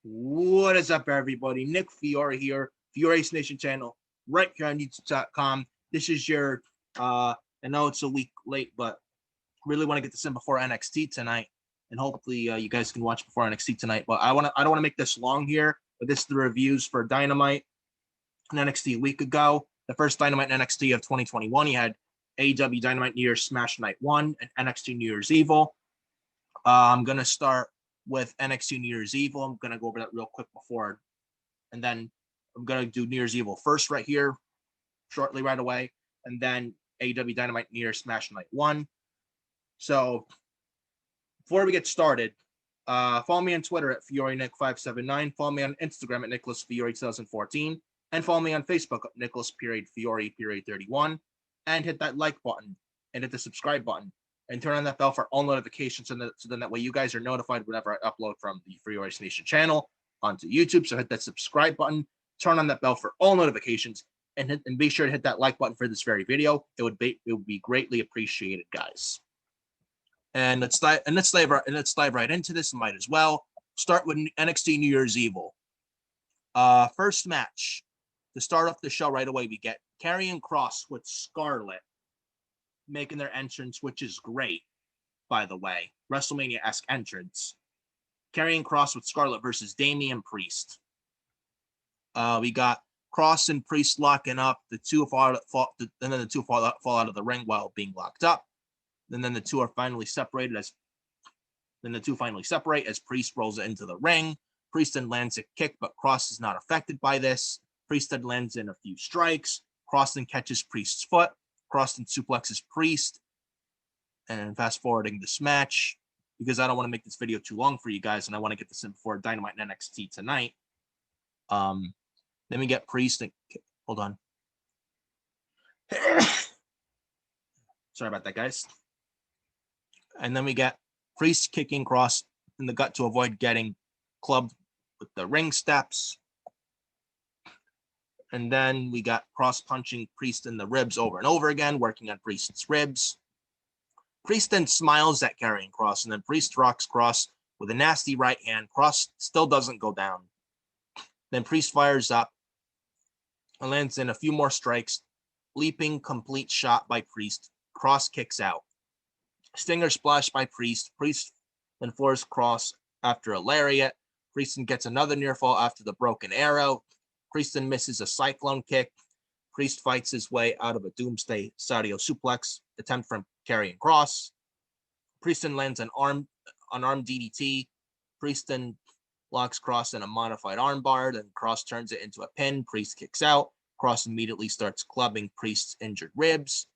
What is up, everybody? Nick Fiore here, Fiore's Nation channel, right here on YouTube.com. This is your, I know it's a week late, but really want to get this in before NXT tonight, and hopefully you guys can watch before NXT tonight. But I don't want to make this long here, but this is the reviews for Dynamite and NXT a week ago. The first Dynamite and NXT of 2021, you had AEW Dynamite New Year's Smash Night 1 and NXT New Year's Evil. I'm going to start with NXT New Year's Evil. I'm going to go over that real quick before, and then I'm going to do New Year's Evil first right here, shortly right away, and then AEW Dynamite New Year's Smash Night 1. So before we get started, follow me on Twitter at FioreNick579, follow me on Instagram at NicholasFiore2014, and follow me on Facebook at Nicholas.Fiore.31, and hit that like button, and hit the subscribe button, and turn on that bell for all notifications, so then that way you guys are notified whenever I upload from the Fiore's Nation channel onto YouTube. So hit that subscribe button, turn on that bell for all notifications, and be sure to hit that like button for this very video. It would be greatly appreciated, guys. And let's dive right into this. Might as well start with NXT New Year's Evil. First match to start off the show right away. We get Karrion Kross with Scarlett making their entrance, which is great, by the way. WrestleMania-esque entrance. Karrion Kross with Scarlett versus Damian Priest. We got Kross and Priest locking up. The two fall out of the ring while being locked up. And then the two finally separate as Priest rolls into the ring. Priest then lands a kick, but Kross is not affected by this. Priest then lands in a few strikes. Kross then catches Priest's foot. Kross then suplexes Priest. And fast forwarding this match, because I don't want to make this video too long for you guys, and I want to get this in before Dynamite and NXT tonight. Then we get Priest and hold on. Sorry about that, guys. And then we get Priest kicking Kross in the gut to avoid getting clubbed with the ring steps. And then we got Kross punching Priest in the ribs over and over again, working on Priest's ribs. Priest then smiles at Karrion Kross, and then Priest rocks Kross with a nasty right hand. Kross still doesn't go down. Then Priest fires up and lands in a few more strikes. Leaping complete shot by Priest. Kross kicks out. Stinger splash by Priest. Priest then floors Kross after a lariat. Priest then gets another near fall after the broken arrow. Priest then misses a cyclone kick. Priest fights his way out of a Doomsday Sadio suplex attempt from Karrion Kross. Priest then lands an arm DDT. Priest then locks Kross in a modified armbar. Then Kross turns it into a pin. Priest kicks out. Kross immediately starts clubbing Priest's injured ribs.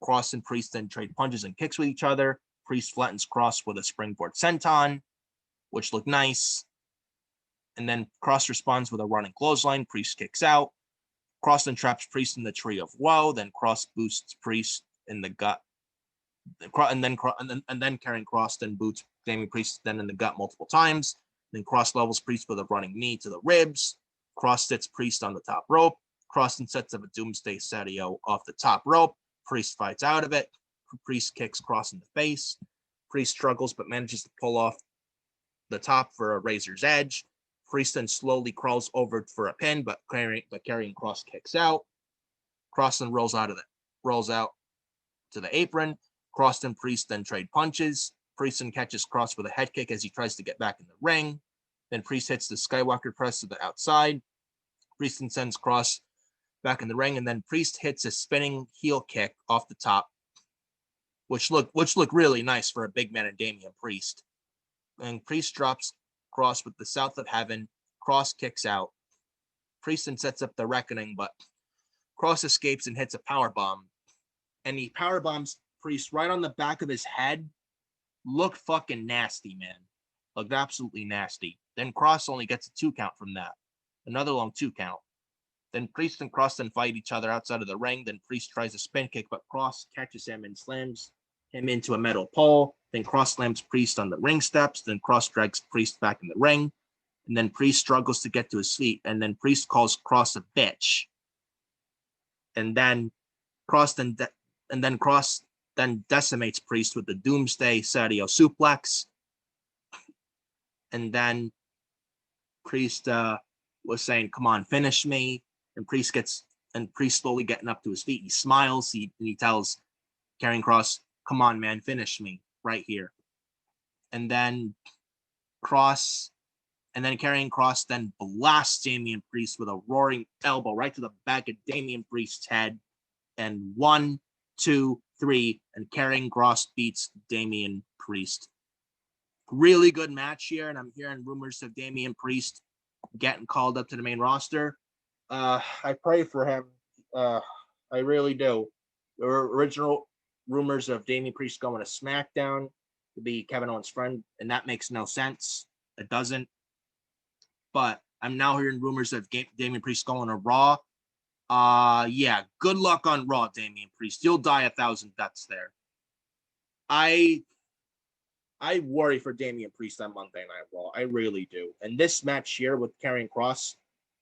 Kross and Priest then trade punches and kicks with each other. Priest flattens Kross with a springboard senton, which looked nice. And then Kross responds with a running clothesline. Priest kicks out. Kross then traps Priest in the Tree of Woe. Then Kross boosts Priest in the gut. And then Karrion Kross then boots Damian Priest then in the gut multiple times. Then Kross levels Priest with a running knee to the ribs. Kross sits Priest on the top rope. Kross then sets up a Doomsday Sadio off the top rope. Priest fights out of it. Priest kicks Kross in the face. Priest struggles but manages to pull off the top for a razor's edge. Priest then slowly crawls over for a pin, but Karrion Kross kicks out. Kross then rolls out to the apron. Kross and Priest then trade punches. Priest then catches Kross with a head kick as he tries to get back in the ring. Then Priest hits the Skywalker press to the outside. Priest then sends Kross back in the ring, and then Priest hits a spinning heel kick off the top, which looked really nice for a big man in Damian Priest. And Priest drops Kross with the South of Heaven. Kross kicks out. Priest then sets up the Reckoning, but Kross escapes and hits a powerbomb. And he powerbombs Priest right on the back of his head. Looked fucking nasty, man. Looked absolutely nasty. Then Kross only gets a 2 count from that. Another long 2 count. Then Priest and Kross then fight each other outside of the ring. Then Priest tries a spin kick, but Kross catches him and slams him into a metal pole. Then Kross slams Priest on the ring steps. Then Kross drags Priest back in the ring. And then Priest struggles to get to his feet. And then Priest calls Kross a bitch. And then Kross then decimates Priest with the Doomsday Sadio suplex. And then Priest was saying, "Come on, finish me." And Priest slowly getting up to his feet. He smiles. He tells Karrion Kross, "Come on, man, finish me right here." And then Karrion Kross then blasts Damian Priest with a roaring elbow right to the back of Damian Priest's head. And 1, 2, 3, and Karrion Kross beats Damian Priest. Really good match here, and I'm hearing rumors of Damian Priest getting called up to the main roster. I pray for him. I really do. There were original rumors of Damian Priest going to SmackDown to be Kevin Owens' friend, and that makes no sense. It doesn't. But I'm now hearing rumors of Damian Priest going to Raw. Yeah, good luck on Raw, Damian Priest. You'll die 1,000 deaths there. I worry for Damian Priest on Monday Night Raw. I really do. And this match here with Karrion Kross,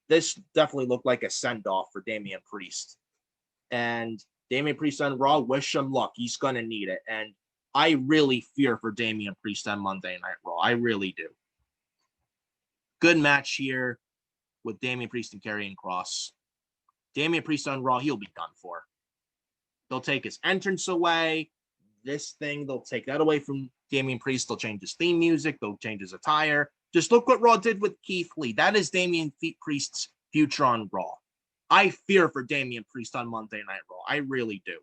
this definitely looked like a send-off for Damian Priest. And Damian Priest on Raw, wish him luck. He's going to need it. And I really fear for Damian Priest on Monday Night Raw. I really do. Good match here with Damian Priest and Karrion Kross. Damian Priest on Raw, he'll be done for. They'll take his entrance away. This thing, they'll take that away from Damian Priest. They'll change his theme music. They'll change his attire. Just look what Raw did with Keith Lee. That is Damian Priest's future on Raw. I fear for Damian Priest on Monday Night Raw. I really do.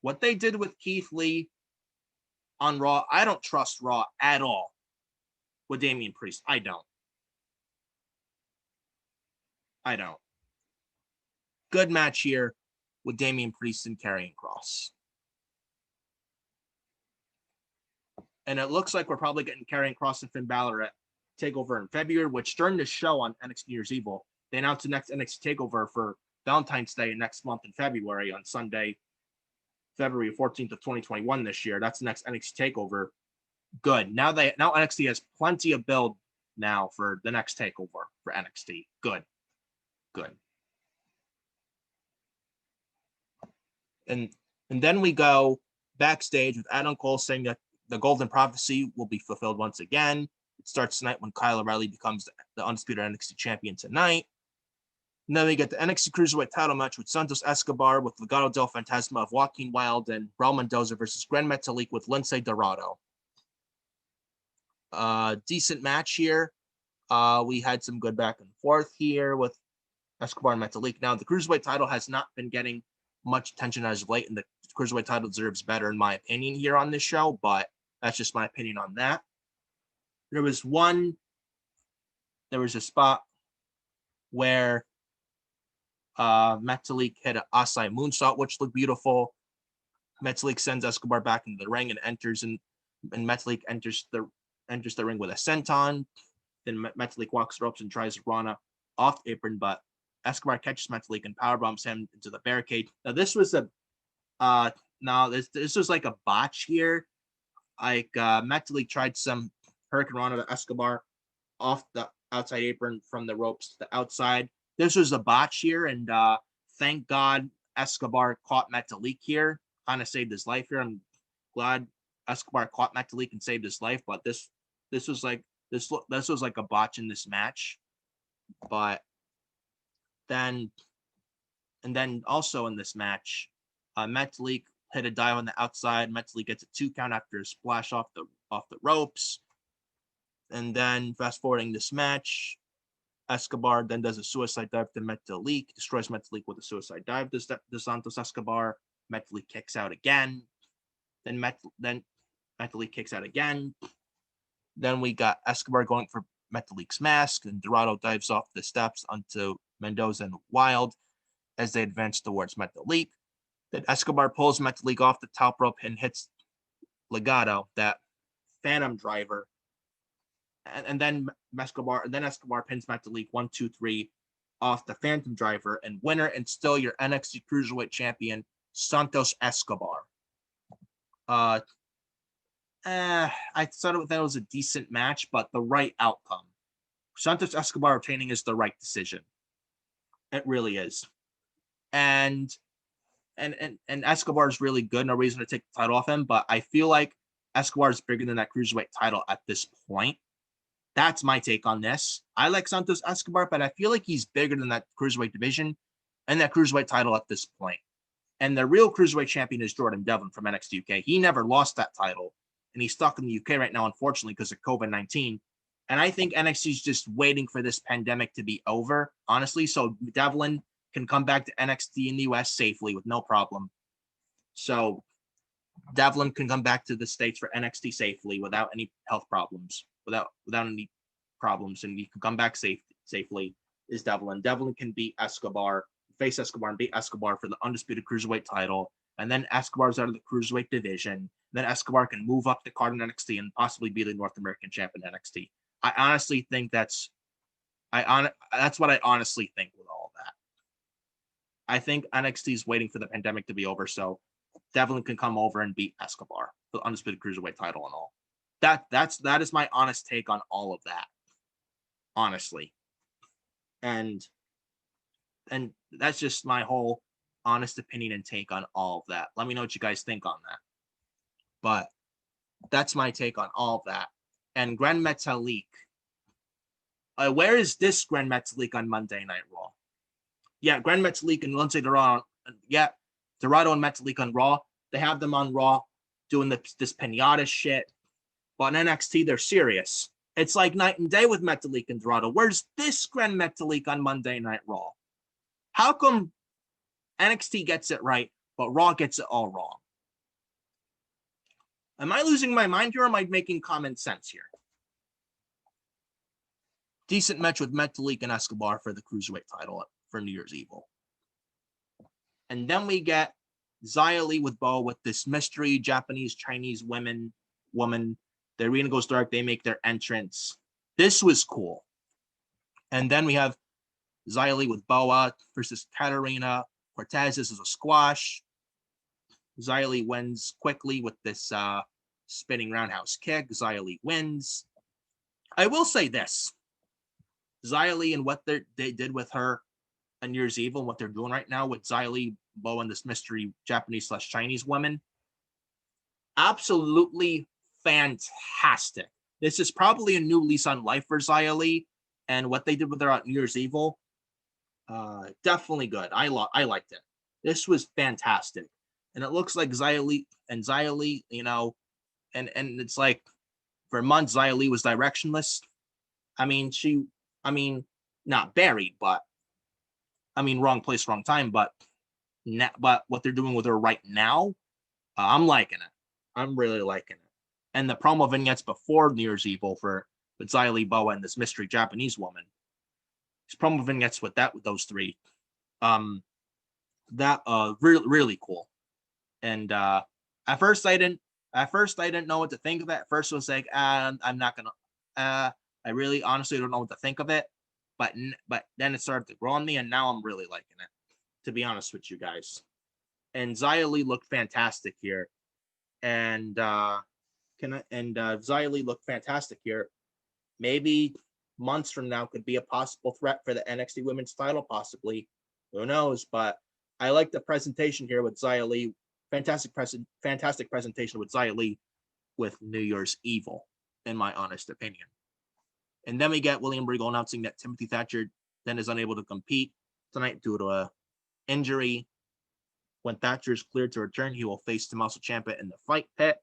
What they did with Keith Lee on Raw, I don't trust Raw at all with Damian Priest. I don't. Good match here with Damian Priest and Karrion Kross. And it looks like we're probably getting Karrion Kross and Finn Balor at TakeOver in February, which during the show on NXT New Year's Evil, they announced the next NXT TakeOver for Valentine's Day next month in February on Sunday, February 14th of 2021 this year. That's the next NXT TakeOver. Good. Now NXT has plenty of build now for the next TakeOver for NXT. Good. And then we go backstage with Adam Cole saying that the Golden Prophecy will be fulfilled once again. It starts tonight when Kyle O'Reilly becomes the undisputed NXT champion tonight. And then we get the NXT Cruiserweight title match with Santos Escobar with Legado del Fantasma of Joaquin Wilde and Raul Mendoza versus Gran Metalik with Lince Dorado. Decent match here. We had some good back and forth here with Escobar and Metalik. Now, the Cruiserweight title has not been getting much attention as of late, and the Cruiserweight title deserves better, in my opinion, here on this show, but that's just my opinion on that. There was a spot where Metalik hit an Asai moonsault, which looked beautiful. Metalik sends Escobar back into the ring and Metalik enters the ring with a senton. Then Metalik walks the ropes and tries to run off the apron, but Escobar catches Metalik and powerbombs him into the barricade. Now this was this was like a botch here. Like Metalik tried some Hurricane Rana to Escobar off the outside apron from the ropes to the outside. This was a botch here, and thank God Escobar caught Metalik here. Kind of saved his life here. I'm glad Escobar caught Metalik and saved his life, but this was like a botch in this match. But then also in this match, Metalik hit a dive on the outside. Metalik gets a 2 count after a splash off the ropes. And then fast forwarding this match, Escobar then does a suicide dive to Metalik, destroys Metalik with a suicide dive to Santos Escobar. Metalik kicks out again. Then Metalik kicks out again. Then we got Escobar going for Metalik's mask, and Dorado dives off the steps onto Mendoza and Wilde as they advance towards Metalik. Then Escobar pulls Metalik off the top rope and hits Legado, that Phantom Driver. And then Escobar pins Metalik 1, 2, 3 off the Phantom Driver, and winner and still your NXT Cruiserweight champion, Santos Escobar. I thought that was a decent match, but the right outcome. Santos Escobar retaining is the right decision. It really is. And Escobar is really good. No reason to take the title off him, but I feel like Escobar is bigger than that Cruiserweight title at this point. That's my take on this. I like Santos Escobar, but I feel like he's bigger than that cruiserweight division and that cruiserweight title at this point. And the real cruiserweight champion is Jordan Devlin from NXT UK. He never lost that title, and he's stuck in the UK right now, unfortunately, because of COVID-19. And I think NXT is just waiting for this pandemic to be over, honestly, so Devlin can come back to NXT in the US safely with no problem. So Devlin can come back to the States for NXT safely without any health problems, without any problems, and he can come back safely. Is Devlin. Devlin can beat Escobar, face Escobar, and beat Escobar for the undisputed cruiserweight title. And then Escobar's out of the cruiserweight division. Then Escobar can move up the card in NXT and possibly be the North American champion in NXT. I honestly think that's what I honestly think with all of that. I think NXT is waiting for the pandemic to be over, so Devlin can come over and beat Escobar for the undisputed cruiserweight title and all. That is my honest take on all of that. Honestly. And that's just my whole honest opinion and take on all of that. Let me know what you guys think on that. But that's my take on all of that. And Grand Metalik. Where is this Grand Metalik on Monday Night Raw? Yeah, Grand Metalik and Lindsay Dorado. Yeah, Dorado and Metalik on Raw. They have them on Raw doing this pinata shit. But on NXT, they're serious. It's like night and day with Metalik and Dorado. Where's this Grand Metalik on Monday Night Raw? How come NXT gets it right, but Raw gets it all wrong? Am I losing my mind here, or am I making common sense here? Decent match with Metalik and Escobar for the cruiserweight title for New Year's Evil. And then we get Xia Li with Bo with this mystery Japanese Chinese woman. The arena goes dark. They make their entrance. This was cool. And then we have Xia Li with Boa versus Katarina Cortez. This is a squash. Xia Li wins quickly with this spinning roundhouse kick. Xia Li wins. I will say this. Xia Li and what they did with her on New Year's Evil and what they're doing right now with Xia Li, Bo, and this mystery Japanese/Chinese woman. Absolutely fantastic. This is probably a new lease on life for Xia Li, and what they did with her on New Year's Evil, definitely good. I liked it. This was fantastic, and it looks like Xia Li, you know, and it's like for months Xia Li was directionless. I mean, not buried, but wrong place, wrong time. But what they're doing with her right now, I'm liking it. I'm really liking it. And the promo vignettes before New Year's Evil with Xia Li, Boa, and this mystery Japanese woman. These promo vignettes with those three. Really cool. And at first I didn't know what to think of it. At first it was like, I'm not gonna. I really honestly don't know what to think of it. But then it started to grow on me, and now I'm really liking it, to be honest with you guys. And Xia Li looked fantastic here. And Xia Li looked fantastic here. Maybe months from now could be a possible threat for the NXT Women's title, possibly. Who knows? But I like the presentation here with Xia Li. Fantastic presentation with Xia Li with New Year's Evil, in my honest opinion. And then we get William Regal announcing that Timothy Thatcher then is unable to compete tonight due to a injury. When Thatcher is cleared to return, he will face Tommaso Ciampa in the fight pit.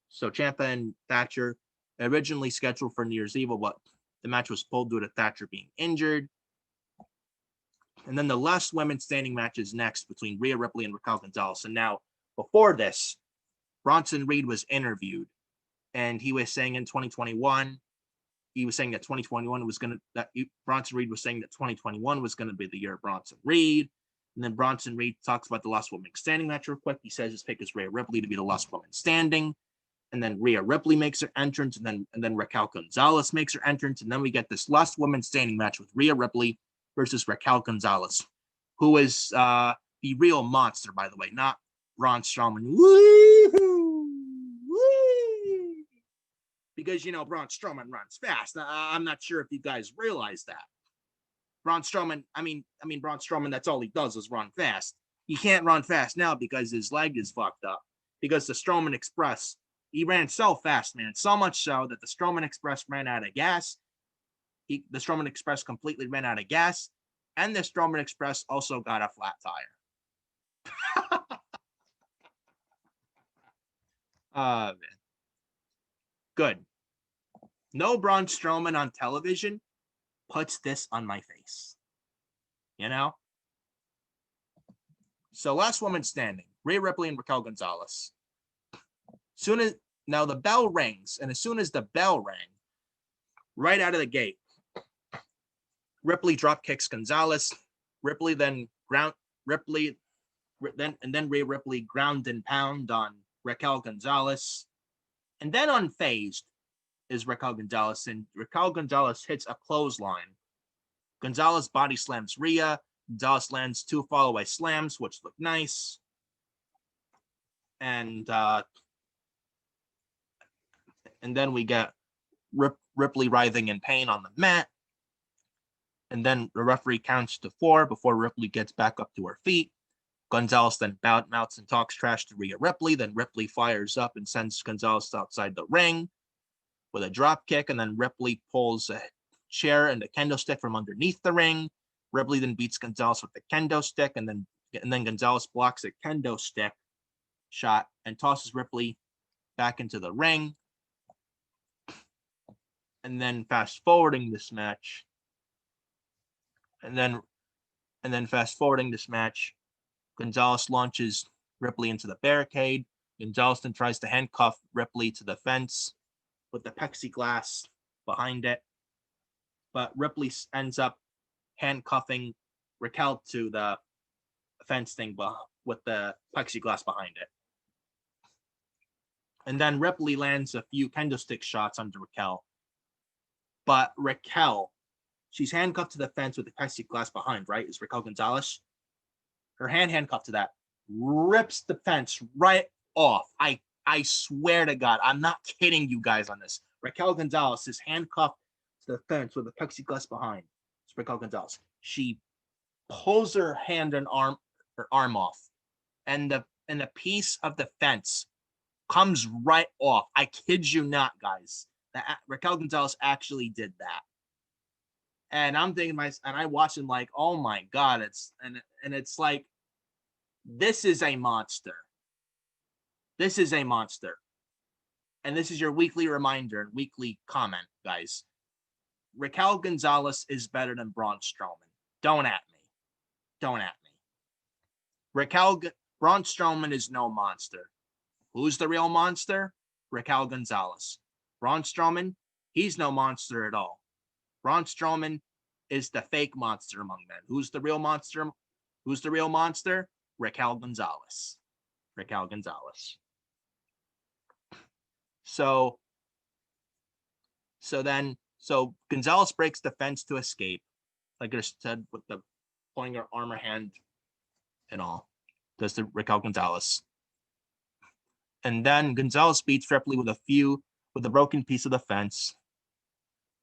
So Ciampa and Thatcher originally scheduled for New Year's Evil, but the match was pulled due to Thatcher being injured. And then the last women's standing match is next between Rhea Ripley and Raquel Gonzalez. And now, before this, Bronson Reed was interviewed, and he was saying in 2021, Bronson Reed was saying that 2021 was going to be the year of Bronson Reed. And then Bronson Reed talks about the last woman standing match real quick. He says his pick is Rhea Ripley to be the last woman standing. And then Rhea Ripley makes her entrance, and then Raquel Gonzalez makes her entrance. And then we get this last woman standing match with Rhea Ripley versus Raquel Gonzalez, who is the real monster, by the way, not Braun Strowman. Woo-hoo! Woo! Because, Braun Strowman runs fast. I'm not sure if you guys realize that. Braun Strowman, Braun Strowman, that's all he does is run fast. He can't run fast now because his leg is fucked up. Because the Strowman Express, He ran so fast, man. So much so that the Strowman Express ran out of gas. The Strowman Express completely ran out of gas. And the Strowman Express also got a flat tire. Man. Good. No Braun Strowman on television puts this on my face. You know? So last woman standing, Rhea Ripley and Raquel Gonzalez. Now the bell rings, and as soon as the bell rang, right out of the gate, Ripley drop kicks Gonzalez. Ripley then Rhea Ripley ground and pound on Raquel Gonzalez. And then unfazed is Raquel Gonzalez, and Raquel Gonzalez hits a clothesline. Gonzalez body slams Rhea. Gonzalez lands 2 follow-away slams, which look nice. And then we get Ripley writhing in pain on the mat. And then the referee counts to 4 before Ripley gets back up to her feet. Gonzalez then mouths and talks trash to Rhea Ripley. Then Ripley fires up and sends Gonzalez outside the ring with a drop kick. And then Ripley pulls a chair and a kendo stick from underneath the ring. Ripley then beats Gonzalez with the kendo stick. And then Gonzalez blocks a kendo stick shot and tosses Ripley back into the ring. And then fast forwarding this match. And then fast forwarding this match, Gonzalez launches Ripley into the barricade. Gonzalez then tries to handcuff Ripley to the fence with the plexiglass behind it. But Ripley ends up handcuffing Raquel to the fence thing with the plexiglass behind it. And then Ripley lands a few kendo stick shots onto Raquel. But Raquel, she's handcuffed to the fence with the plexiglass behind, right? Is Raquel Gonzalez. Her handcuffed to that, rips the fence right off. I swear to God, I'm not kidding you guys on this. Raquel Gonzalez is handcuffed to the fence with a plexiglass behind. It's Raquel Gonzalez. She pulls her hand and arm off, and the piece of the fence comes right off. I kid you not, guys. Raquel Gonzalez actually did that. And I'm thinking, and I watch him like, oh my God, it's like, this is a monster. This is a monster. And this is your weekly reminder and weekly comment, guys. Raquel Gonzalez is better than Braun Strowman. Don't at me. Don't at me. Braun Strowman is no monster. Who's the real monster? Raquel Gonzalez. Braun Strowman, he's no monster at all. Braun Strowman is the fake monster among men. Who's the real monster? Who's the real monster? Raquel Gonzalez. Raquel Gonzalez. So Gonzalez breaks the fence to escape, like I said, with the pointing her arm or hand and all. Does the Raquel Gonzalez. And then Gonzalez beats Ripley with a broken piece of the fence.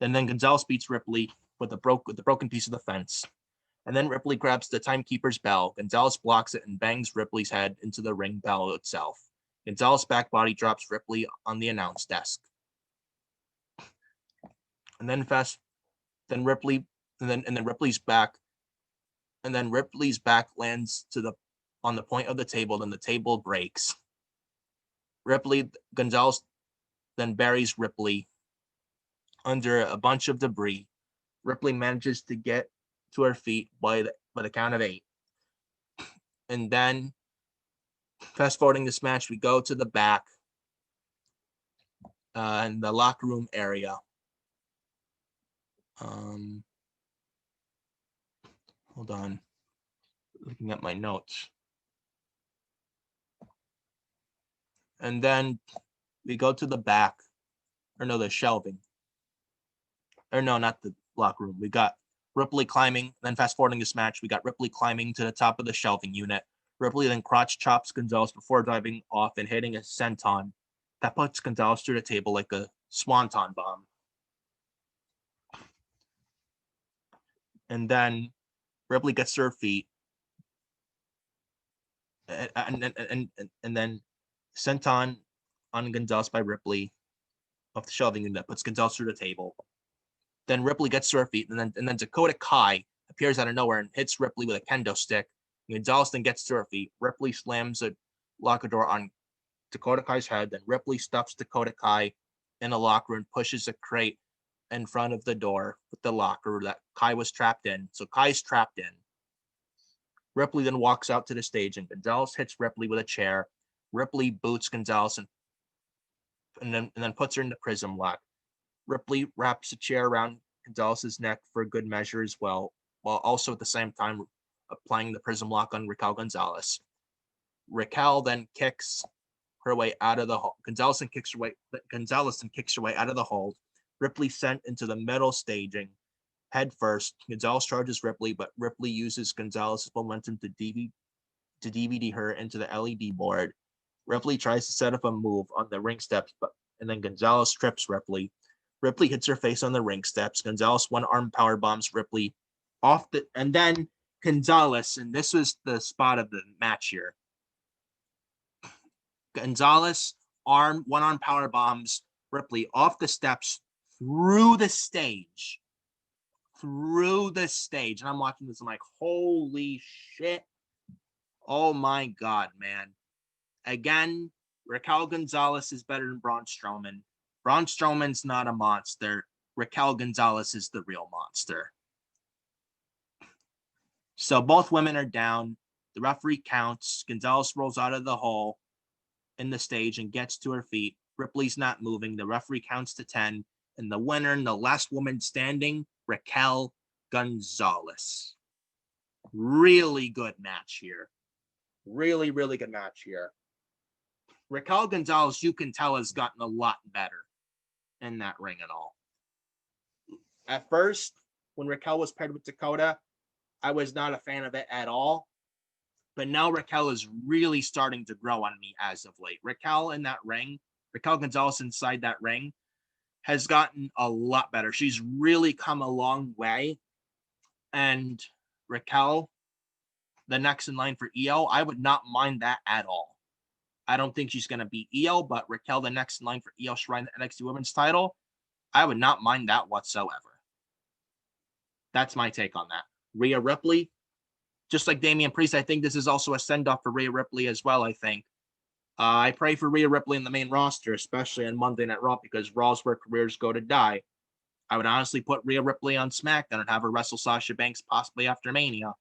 And then Gonzalez beats Ripley with the broken piece of the fence. And then Ripley grabs the timekeeper's bell. Gonzalez blocks it and bangs Ripley's head into the ring bell itself. Gonzalez back body drops Ripley on the announce desk. And then Ripley's back lands on the point of the table, then the table breaks. Gonzalez then buries Ripley under a bunch of debris. Ripley manages to get to her feet by the count of 8. And then, fast forwarding this match, we go to the back in the locker room area. Hold on. Looking at my notes. And then we go to the back. The shelving. Not the locker room. We got Ripley climbing. Then fast forwarding this match, we got Ripley climbing to the top of the shelving unit. Ripley then crotch chops Gonzalez before diving off and hitting a senton. That puts Gonzalez through the table like a swanton bomb. And then Ripley gets to her feet. And then senton on Gonzalez by Ripley off the shelving unit that puts Gonzalez through the table. Then Ripley gets to her feet, and then Dakota Kai appears out of nowhere and hits Ripley with a kendo stick. Gonzalez then gets to her feet. Ripley slams a locker door on Dakota Kai's head. Then Ripley stuffs Dakota Kai in a locker and pushes a crate in front of the door with the locker that Kai was trapped in. So Kai's trapped in. Ripley then walks out to the stage, and Gonzalez hits Ripley with a chair. Ripley boots Gonzalez and then puts her in the prism lock. Ripley wraps a chair around Gonzalez's neck for good measure as well, while also at the same time applying the prism lock on Raquel Gonzalez. Raquel then kicks her way out of the hole. Gonzalez then kicks her way out of the hold. Ripley sent into the middle staging head first. Gonzalez charges Ripley, but Ripley uses Gonzalez's momentum to DVD her into the LED board. Ripley tries to set up a move on the ring steps, and then Gonzalez trips Ripley. Ripley hits her face on the ring steps. Gonzalez one arm power bombs Ripley off and then Gonzalez, and this was the spot of the match here. Gonzalez one arm power bombs Ripley off the steps through the stage. And I'm watching this, I'm like, holy shit. Oh my God, man. Again, Raquel Gonzalez is better than Braun Strowman. Braun Strowman's not a monster. Raquel Gonzalez is the real monster. So both women are down. The referee counts. Gonzalez rolls out of the hole in the stage and gets to her feet. Ripley's not moving. The referee counts to 10. And the winner and the last woman standing, Raquel Gonzalez. Really good match here. Really, really good match here. Raquel Gonzalez, you can tell, has gotten a lot better in that ring and all. At first, when Raquel was paired with Dakota, I was not a fan of it at all. But now Raquel is really starting to grow on me as of late. Raquel in that ring, Raquel Gonzalez inside that ring, has gotten a lot better. She's really come a long way. And Raquel, the next in line for EO, I would not mind that at all. I don't think she's going to beat EO, but Raquel, the next in line for EO Shrine, the NXT Women's title, I would not mind that whatsoever. That's my take on that. Rhea Ripley, just like Damian Priest, I think this is also a send-off for Rhea Ripley as well, I think. I pray for Rhea Ripley in the main roster, especially on Monday Night Raw, because Raw's where careers go to die. I would honestly put Rhea Ripley on SmackDown and have her wrestle Sasha Banks possibly after Mania.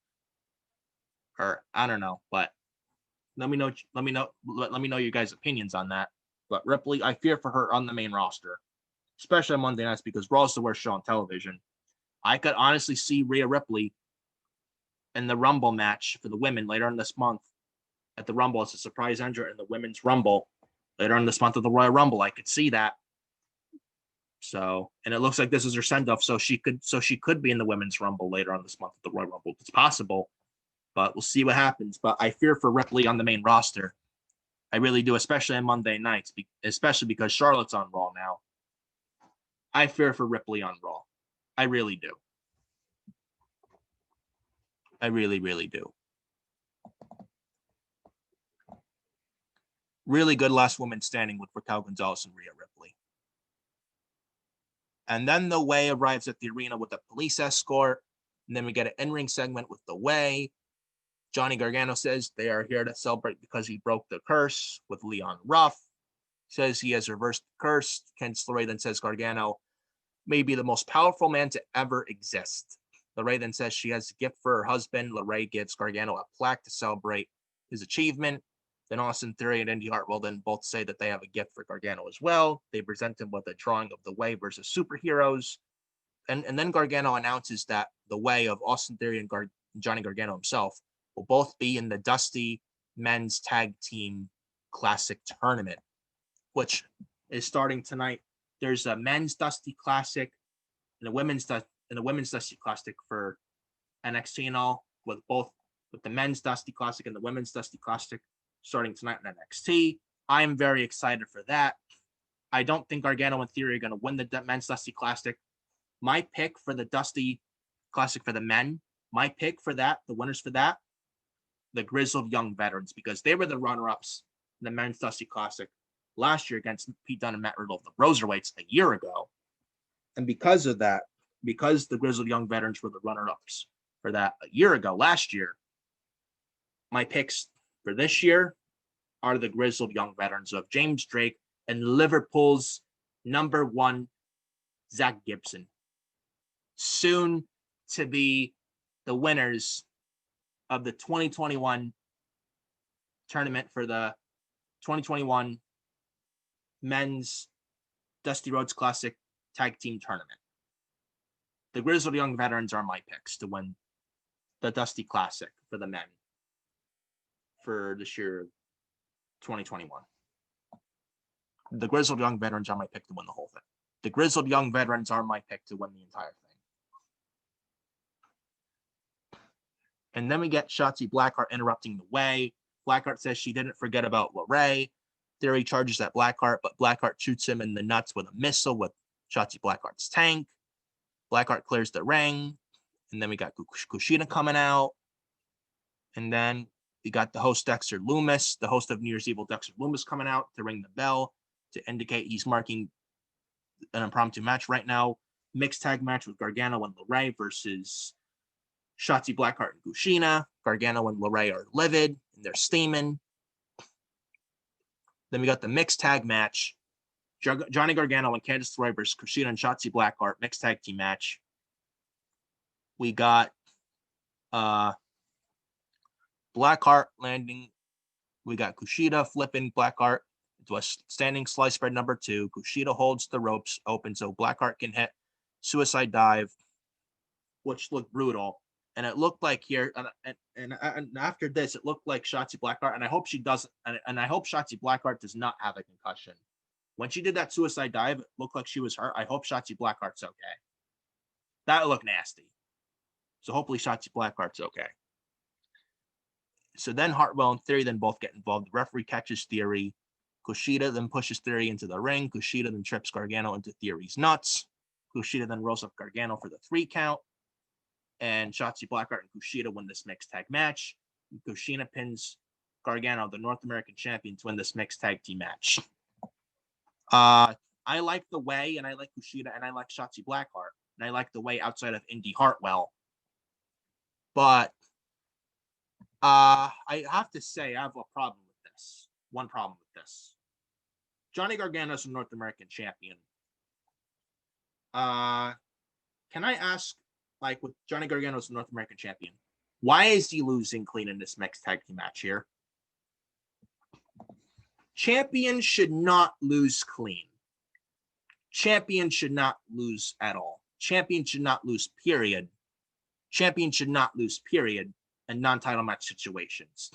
Or I don't know, but let me know your guys' opinions on that. But Ripley, I fear for her on the main roster, especially on Monday nights, because Raw's the worst show on television. I could honestly see Rhea Ripley in the Rumble match for the women later in this month. At the Rumble, it's a surprise entrant in the Women's Rumble later in this month of the Royal Rumble. I could see that. So, and it looks like this is her send-off, so she could be in the Women's Rumble later on this month of the Royal Rumble. It's possible, but we'll see what happens. But I fear for Ripley on the main roster. I really do, especially on Monday nights, especially because Charlotte's on Raw now. I fear for Ripley on Raw. I really do. I really, really do. Really good last woman standing with Raquel Gonzalez and Rhea Ripley. And then The Way arrives at the arena with a police escort. And then we get an in-ring segment with The Way. Johnny Gargano says they are here to celebrate because he broke the curse with Leon Ruff. Says he has reversed the curse. Candice LeRae then says Gargano may be the most powerful man to ever exist. LeRae then says she has a gift for her husband. LeRae gives Gargano a plaque to celebrate his achievement. Then Austin Theory and Indy Hartwell then both say that they have a gift for Gargano as well. They present him with a drawing of The Way versus Superheroes. And then Gargano announces that The Way of Austin Theory and Johnny Gargano himself will both be in the Dusty Men's Tag Team Classic Tournament, which is starting tonight. There's a Men's Dusty Classic and a Women's Dusty Classic for NXT and all, with the Men's Dusty Classic and the Women's Dusty Classic starting tonight in NXT. I am very excited for that. I don't think Gargano and Theory are going to win the Men's Dusty Classic. My pick for the Dusty Classic for the men, my pick for that, the winners for that, the Grizzled Young Veterans, because they were the runner-ups in the Men's Dusty Classic last year against Pete Dunne and Matt Riddle of the Broserweights a year ago. And because of that, because the Grizzled Young Veterans were the runner-ups for that a year ago, last year, my picks for this year are the Grizzled Young Veterans of James Drake and Liverpool's number one, Zach Gibson. Soon to be the winners of the 2021 tournament for the 2021 Men's Dusty Rhodes Classic Tag Team Tournament. The Grizzled Young Veterans are my picks to win the Dusty Classic for the men for this year, 2021. The Grizzled Young Veterans are my pick to win the whole thing. The Grizzled Young Veterans are my pick to win the entire thing. And then we get Shotzi Blackheart interrupting the way. Blackheart says she didn't forget about LeRae. Theory charges at Blackheart, but Blackheart shoots him in the nuts with a missile with Shotzi Blackheart's tank. Blackheart clears the ring. And then we got Kushida coming out. And then we got the host Dexter Lumis, the host of New Year's Evil Dexter Lumis, coming out to ring the bell to indicate he's marking an impromptu match right now. Mixed tag match with Gargano and LeRae versus Shotzi Blackheart and Kushida. Gargano and LeRae are livid and they're steaming. Then we got the mixed tag match. Johnny Gargano and Candice LeRae versus Kushida and Shotzi Blackheart. Mixed tag team match. We got Blackheart landing. We got Kushida flipping Blackheart into a standing slice spread number 2. Kushida holds the ropes open so Blackheart can hit suicide dive, which looked brutal. And it looked like here, and after this, it looked like Shotzi Blackheart, and I hope she doesn't, and I hope Shotzi Blackheart does not have a concussion. When she did that suicide dive, it looked like she was hurt. I hope Shotzi Blackheart's okay. That looked nasty. So hopefully Shotzi Blackheart's okay. So then Hartwell and Theory then both get involved. The referee catches Theory. Kushida then pushes Theory into the ring. Kushida then trips Gargano into Theory's nuts. Kushida then rolls up Gargano for the 3 count. And Shotzi Blackheart and Kushida win this mixed tag match. Kushida pins Gargano, the North American champion, to win this mixed tag team match. I like the way, and I like Kushida, and I like Shotzi Blackheart, and I like the way outside of Indy Hartwell. But I have to say, I have a problem with this. One problem with this. Johnny Gargano is a North American champion. Can I ask, like with Johnny Gargano as a North American champion, why is he losing clean in this mixed tag team match here? Champions should not lose clean. Champions should not lose at all. Champions should not lose, period. Champions should not lose, period, in non-title match situations.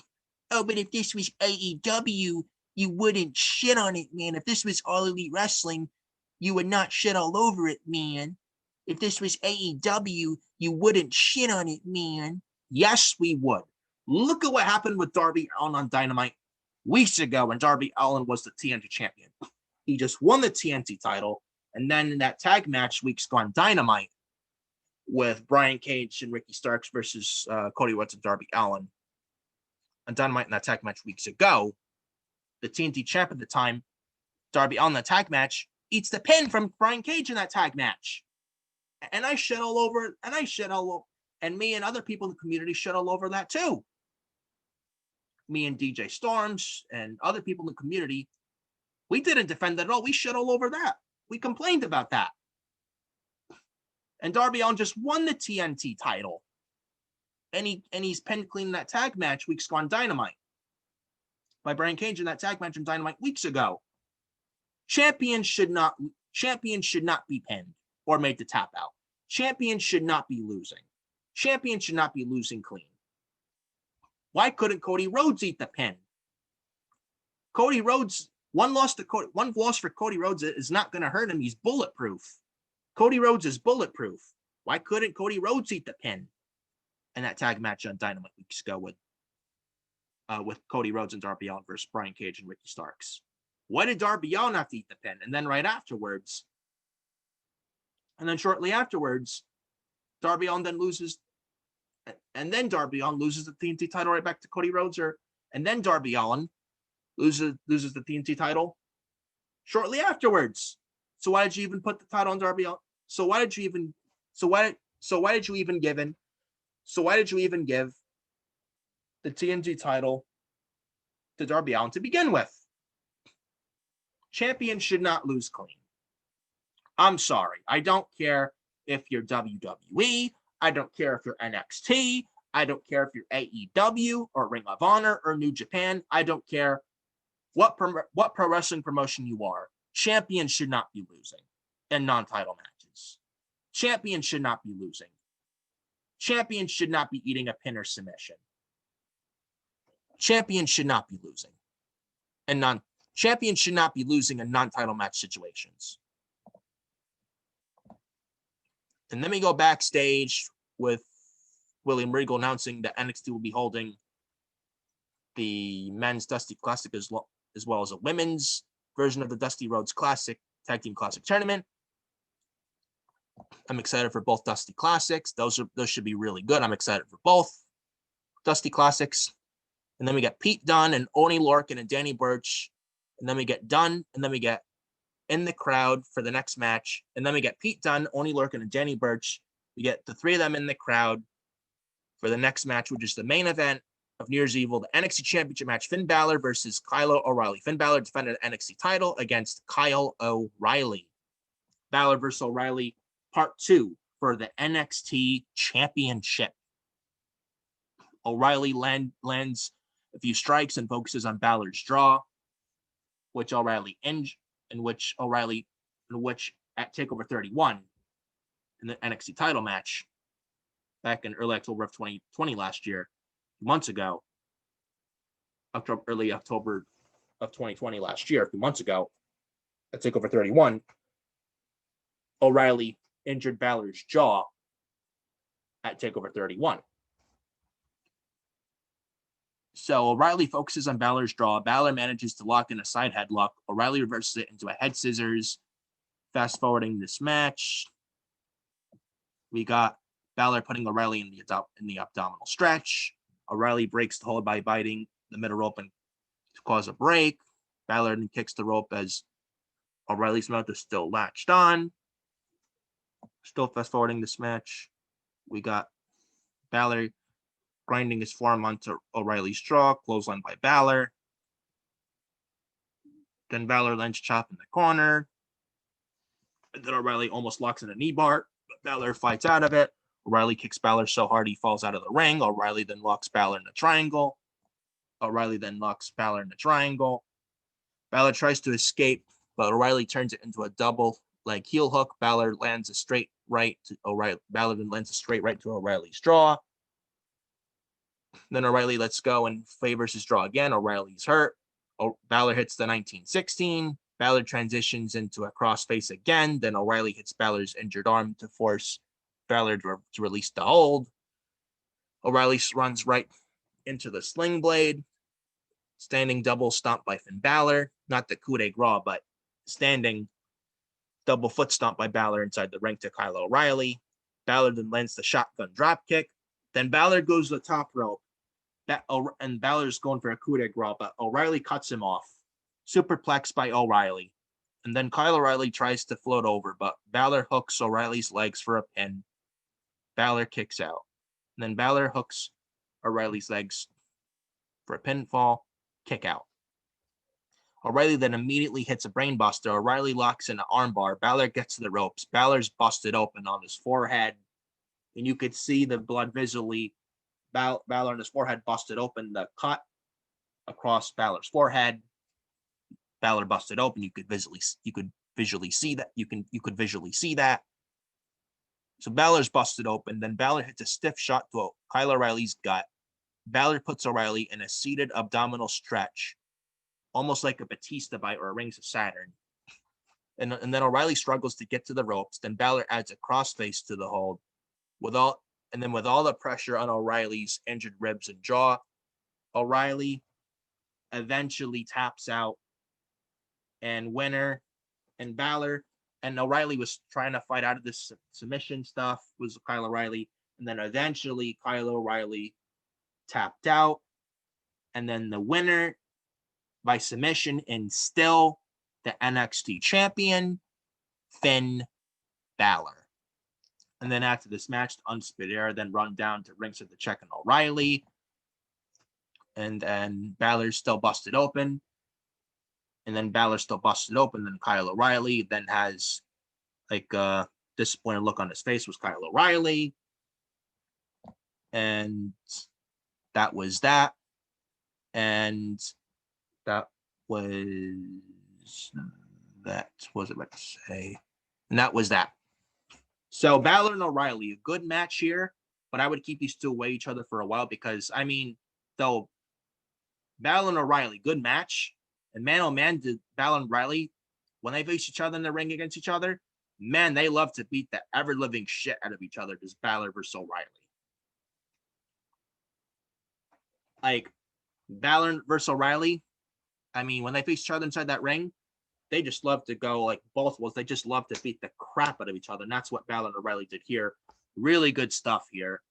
Oh, but if this was AEW, you wouldn't shit on it, man. If this was All Elite Wrestling, you would not shit all over it, man. If this was AEW, you wouldn't shit on it, man. Yes, we would. Look at what happened with Darby Allin on Dynamite weeks ago when Darby Allin was the TNT champion. He just won the TNT title, and then in that tag match weeks ago on Dynamite with Brian Cage and Ricky Starks versus Cody Rhodes and Darby Allin on Dynamite in that tag match weeks ago, the TNT champ at the time, Darby Allin, in that tag match, eats the pin from Brian Cage in that tag match. And I shit all over it, and me and other people in the community shit all over that too. Me and DJ Storms and other people in the community, we didn't defend that at all. We shit all over that. We complained about that. And Darby Allin just won the TNT title. And he's pinned clean in that tag match weeks ago on Dynamite by Brian Cage in that tag match on Dynamite weeks ago. Champions should not be pinned or made to tap out. Champions should not be losing. Champions should not be losing clean. Why couldn't Cody Rhodes eat the pin? Cody Rhodes, one loss for Cody Rhodes is not going to hurt him. He's bulletproof. Cody Rhodes is bulletproof. Why couldn't Cody Rhodes eat the pin in that tag match on Dynamite weeks ago with Cody Rhodes and Darby Allin versus Brian Cage and Ricky Starks? Why did Darby Allin have to eat the pin? And then shortly afterwards, Darby Allin then loses, and then Darby Allin loses the TNT title right back to Cody Rhodes, and then Darby Allin loses the TNT title shortly afterwards. So why did you even put the title on Darby Allin? So why did you even give the TNT title to Darby Allin to begin with? Champions should not lose clean. I'm sorry. I don't care if you're WWE. I don't care if you're NXT. I don't care if you're AEW or Ring of Honor or New Japan. I don't care what pro wrestling promotion you are. Champions should not be losing in non-title matches. Champions should not be losing. Champions should not be eating a pin or submission. Champions should not be losing. Champions should not be losing in non-title match situations. And then we go backstage with William Regal announcing that NXT will be holding the men's Dusty Classic as well as a women's version of the Dusty Rhodes Classic Tag Team Classic Tournament. I'm excited for both Dusty Classics. Those should be really good. I'm excited for both Dusty Classics. And then we get Pete Dunne and Oney Lorcan and Danny Burch. And then we get Dunne, and then we get in the crowd for the next match. And then we get Pete Dunne, Oney Lorcan, and Danny Burch. We get the three of them in the crowd for the next match, which is the main event of New Year's Evil, the NXT Championship match, Finn Balor versus Kyle O'Reilly. Finn Balor defended the NXT title against Kyle O'Reilly. Balor versus O'Reilly, part 2 for the NXT Championship. O'Reilly lands a few strikes and focuses on Balor's draw, which at TakeOver 31 in the NXT title match back in early October of 2020 last year, months ago, early October of 2020 last year, a few months ago, at TakeOver 31, O'Reilly injured Balor's jaw at TakeOver 31. So O'Reilly focuses on Balor's draw. Balor manages to lock in a side headlock. O'Reilly reverses it into a head scissors. Fast forwarding this match, we got Balor putting O'Reilly in the abdominal stretch. O'Reilly breaks the hold by biting the middle rope and to cause a break. Balor then kicks the rope as O'Reilly's mouth is still latched on. Still fast forwarding this match, we got Balor grinding his forearm onto O'Reilly's jaw, clothesline by Balor. Then Balor lands chop in the corner. And then O'Reilly almost locks in a knee bar, but Balor fights out of it. O'Reilly kicks Balor so hard he falls out of the ring. O'Reilly then locks Balor in a triangle. Balor tries to escape, but O'Reilly turns it into a double leg heel hook. Balor lands a straight right to O'Reilly. Balor then lands a straight right to O'Reilly's jaw. Then O'Reilly lets go and favors his draw again. O'Reilly's hurt. Balor hits the 1916. Balor transitions into a crossface again. Then O'Reilly hits Balor's injured arm to force Balor to release the hold. O'Reilly runs right into the sling blade. Standing double stomp by Finn Balor. Not the coup de grace, but standing double foot stomp by Balor inside the ring to Kyle O'Reilly. Balor then lands the shotgun drop kick. Then Balor goes to the top rope. And Balor's going for a coup de grace, but O'Reilly cuts him off. Superplex by O'Reilly. And then Kyle O'Reilly tries to float over, but Balor hooks O'Reilly's legs for a pin. Balor kicks out. And then Balor hooks O'Reilly's legs for a pinfall, kick out. O'Reilly then immediately hits a brainbuster. O'Reilly locks in an armbar. Balor gets to the ropes. Balor's busted open on his forehead. And you could see the blood visually. Balor on his forehead busted open, the cut across Balor's forehead. Balor busted open. You could visually see that. You could visually see that. So Balor's busted open. Then Balor hits a stiff shot to Kyle O'Reilly's gut. Balor puts O'Reilly in a seated abdominal stretch, almost like a Batista bite or a Rings of Saturn. And then O'Reilly struggles to get to the ropes. Then Balor adds a crossface to the hold. With all the pressure on O'Reilly's injured ribs and jaw, O'Reilly eventually taps out and winner. And Balor and O'Reilly was trying to fight out of this submission stuff was Kyle O'Reilly. And then eventually Kyle O'Reilly tapped out. And then the winner by submission and still the NXT champion, Finn Balor. And then after this match, the Undisputed Era then run down to ringside to check on O'Reilly. And then Balor's still busted open. And then Balor's still busted open. Then Kyle O'Reilly then has like a disappointed look on his face was Kyle O'Reilly. And that was that. And that was that. What was it about to say? And that was that. So Balor and O'Reilly, a good match here, but I would keep these two away each other for a while because, I mean, though Balor and O'Reilly, good match. And man, oh man, did Balor and O'Reilly, when they face each other in the ring against each other, man, they love to beat the ever-living shit out of each other. This Balor versus O'Reilly. Like, Balor versus O'Reilly, I mean, when they face each other inside that ring, they just love to go like both was. They just love to beat the crap out of each other. And that's what Balor and O'Reilly did here. Really good stuff here.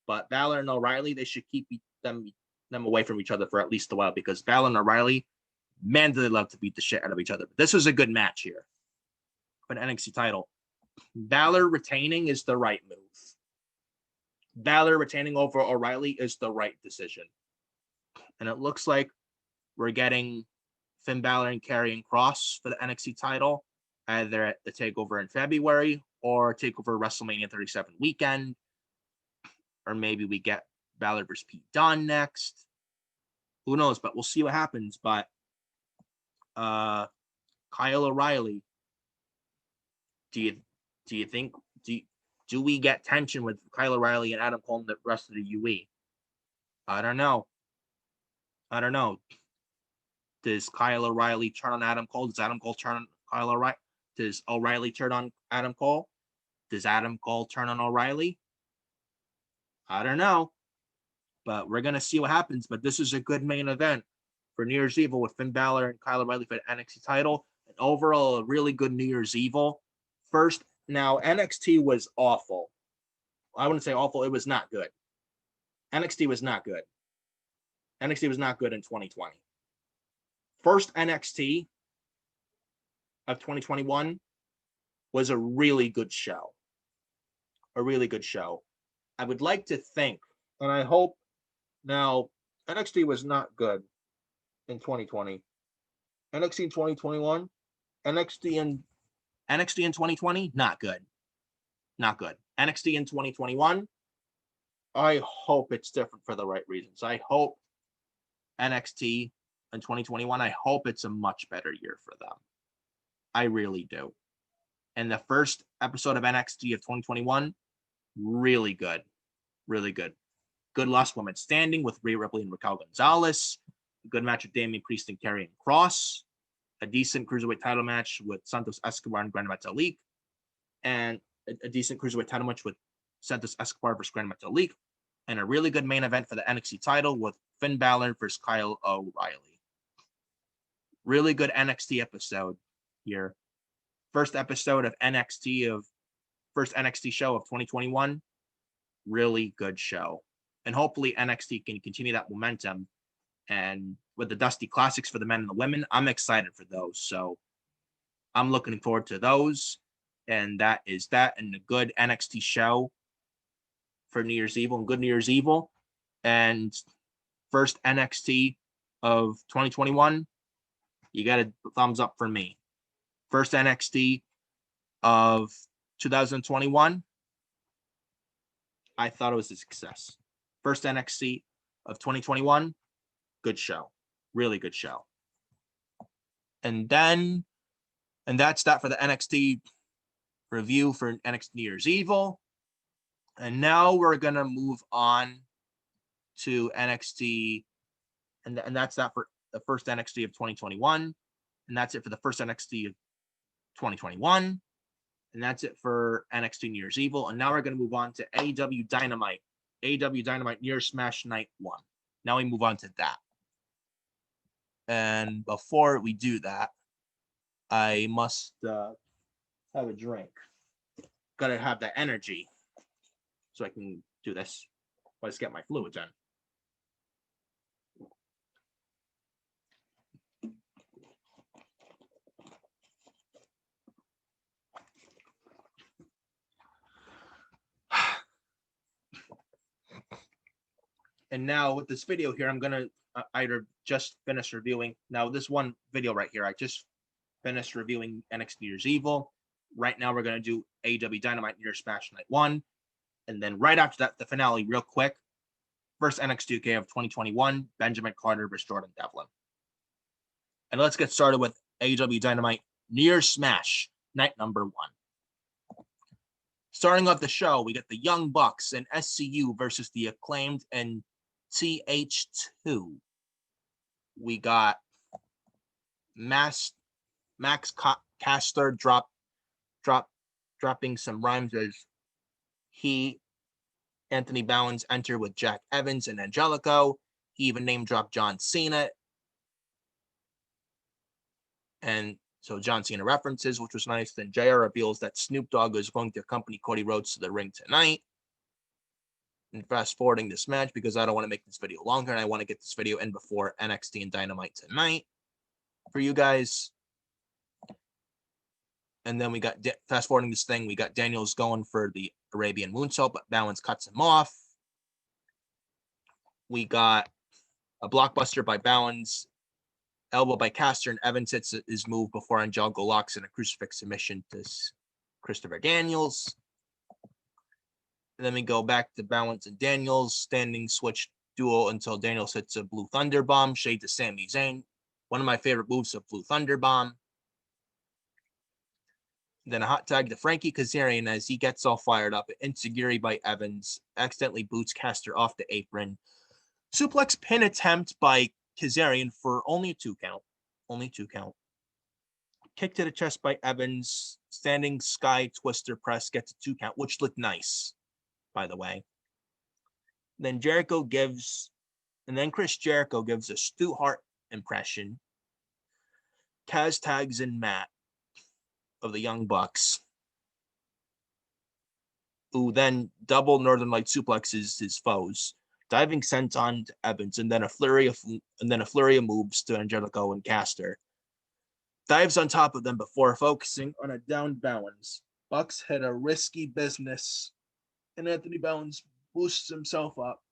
But Balor and O'Reilly, they should keep them away from each other for at least a while because Balor and O'Reilly, man, do they love to beat the shit out of each other. But this was a good match here for an NXT title. Balor retaining is the right move. Balor retaining over O'Reilly is the right decision. And it looks like we're getting Finn Balor and Karrion Kross for the NXT title, either at the TakeOver in February or TakeOver WrestleMania 37 weekend. Or maybe we get Balor versus Pete Dunne next. Who knows? But we'll see what happens. But Kyle O'Reilly, do you think do we get tension with Kyle O'Reilly and Adam Cole and the rest of the UE? I don't know. Does Kyle O'Reilly turn on Adam Cole? Does Adam Cole turn on Kyle O'Reilly? Does O'Reilly turn on Adam Cole? Does Adam Cole turn on O'Reilly? I don't know. But we're going to see what happens. But this is a good main event for New Year's Evil with Finn Balor and Kyle O'Reilly for the NXT title. And overall, a really good New Year's Evil. First, now NXT was awful. I wouldn't say awful. It was not good. NXT was not good. NXT was not good in 2020. First NXT of 2021 was a really good show. A really good show. I would like to think, and I hope now, NXT was not good in 2020. NXT in 2021, NXT in 2020, not good. Not good. NXT in 2021, I hope it's different for the right reasons. I hope NXT in 2021, I hope it's a much better year for them. I really do. And the first episode of NXT of 2021, really good. Really good. Good last woman standing with Rhea Ripley and Raquel Gonzalez. A good match with Damian Priest and Karrion Kross. A decent cruiserweight title match with Santos Escobar and Grand Metalik. And a decent cruiserweight title match with Santos Escobar versus Grand Metalik. And a really good main event for the NXT title with Finn Balor versus Kyle O'Reilly. Really good NXT episode here. First episode of first NXT show of 2021. Really good show. And hopefully NXT can continue that momentum. And with the Dusty Classics for the men and the women, I'm excited for those. So I'm looking forward to those. And that is that. And a good NXT show for New Year's Evil and good New Year's Evil. And first NXT of 2021, you got a thumbs up for me. First NXT of 2021, I thought it was a success. First NXT of 2021, good show. Really good show. And that's that for the NXT review for NXT New Year's Evil. And now we're going to move on to NXT. And that's that for the first NXT of 2021. And that's it for the first NXT of 2021. And that's it for NXT New Year's Evil. And now we're going to move on to AEW Dynamite. AEW Dynamite New Year's Smash Night 1. Now we move on to that. And before we do that, I must have a drink. Gotta have that energy so I can do this. Let's get my fluids in. And now with this video here, I'm gonna either just finish reviewing. Now this one video right here, I just finished reviewing NXT New Year's Evil. Right now we're gonna do AEW Dynamite New Year's Smash Night 1, and then right after that, the finale, real quick. First NXT UK of 2021, Benjamin Carter versus Jordan Devlin. And let's get started with AEW Dynamite New Year's Smash Night number 1. Starting off the show, we get the Young Bucks and SCU versus the Acclaimed and TH2. We got Max Caster dropping some rhymes as Anthony Bowens enter with Jack Evans and Angelico. He even name dropped John Cena. And so John Cena references, which was nice. Then JR reveals that Snoop Dogg is going to accompany Cody Rhodes to the ring tonight. And fast forwarding this match because I don't want to make this video longer and I want to get this video in before NXT and Dynamite tonight for you guys. And then we got, fast forwarding this thing, we got Daniels going for the Arabian moonsault, but Bowens cuts him off. We got a blockbuster by Bowens, elbow by Caster, and Evans hits his move before Angelico locks in a crucifix submission to Christopher Daniels. And then we go back to Bowens and Daniels, standing switch duel until Daniels hits a Blue Thunder Bomb, shade to Sami Zayn. One of my favorite moves, a Blue Thunder Bomb. Then a hot tag to Frankie Kazarian as he gets all fired up. Insecurity by Evans, accidentally boots Caster off the apron. Suplex pin attempt by Kazarian for only a 2 count. Only 2 count. Kick to the chest by Evans. Standing Sky Twister press gets a 2 count, which looked nice, by the way. Then Chris Jericho gives a Stu Hart impression. Kaz tags in Matt of the Young Bucks, who then double Northern Light suplexes his foes, diving senton to Evans, and then a flurry of moves to Angelico and Caster. Dives on top of them before focusing on a downed Bowens. Bucks hit a risky business, and Anthony Bowens boosts himself up.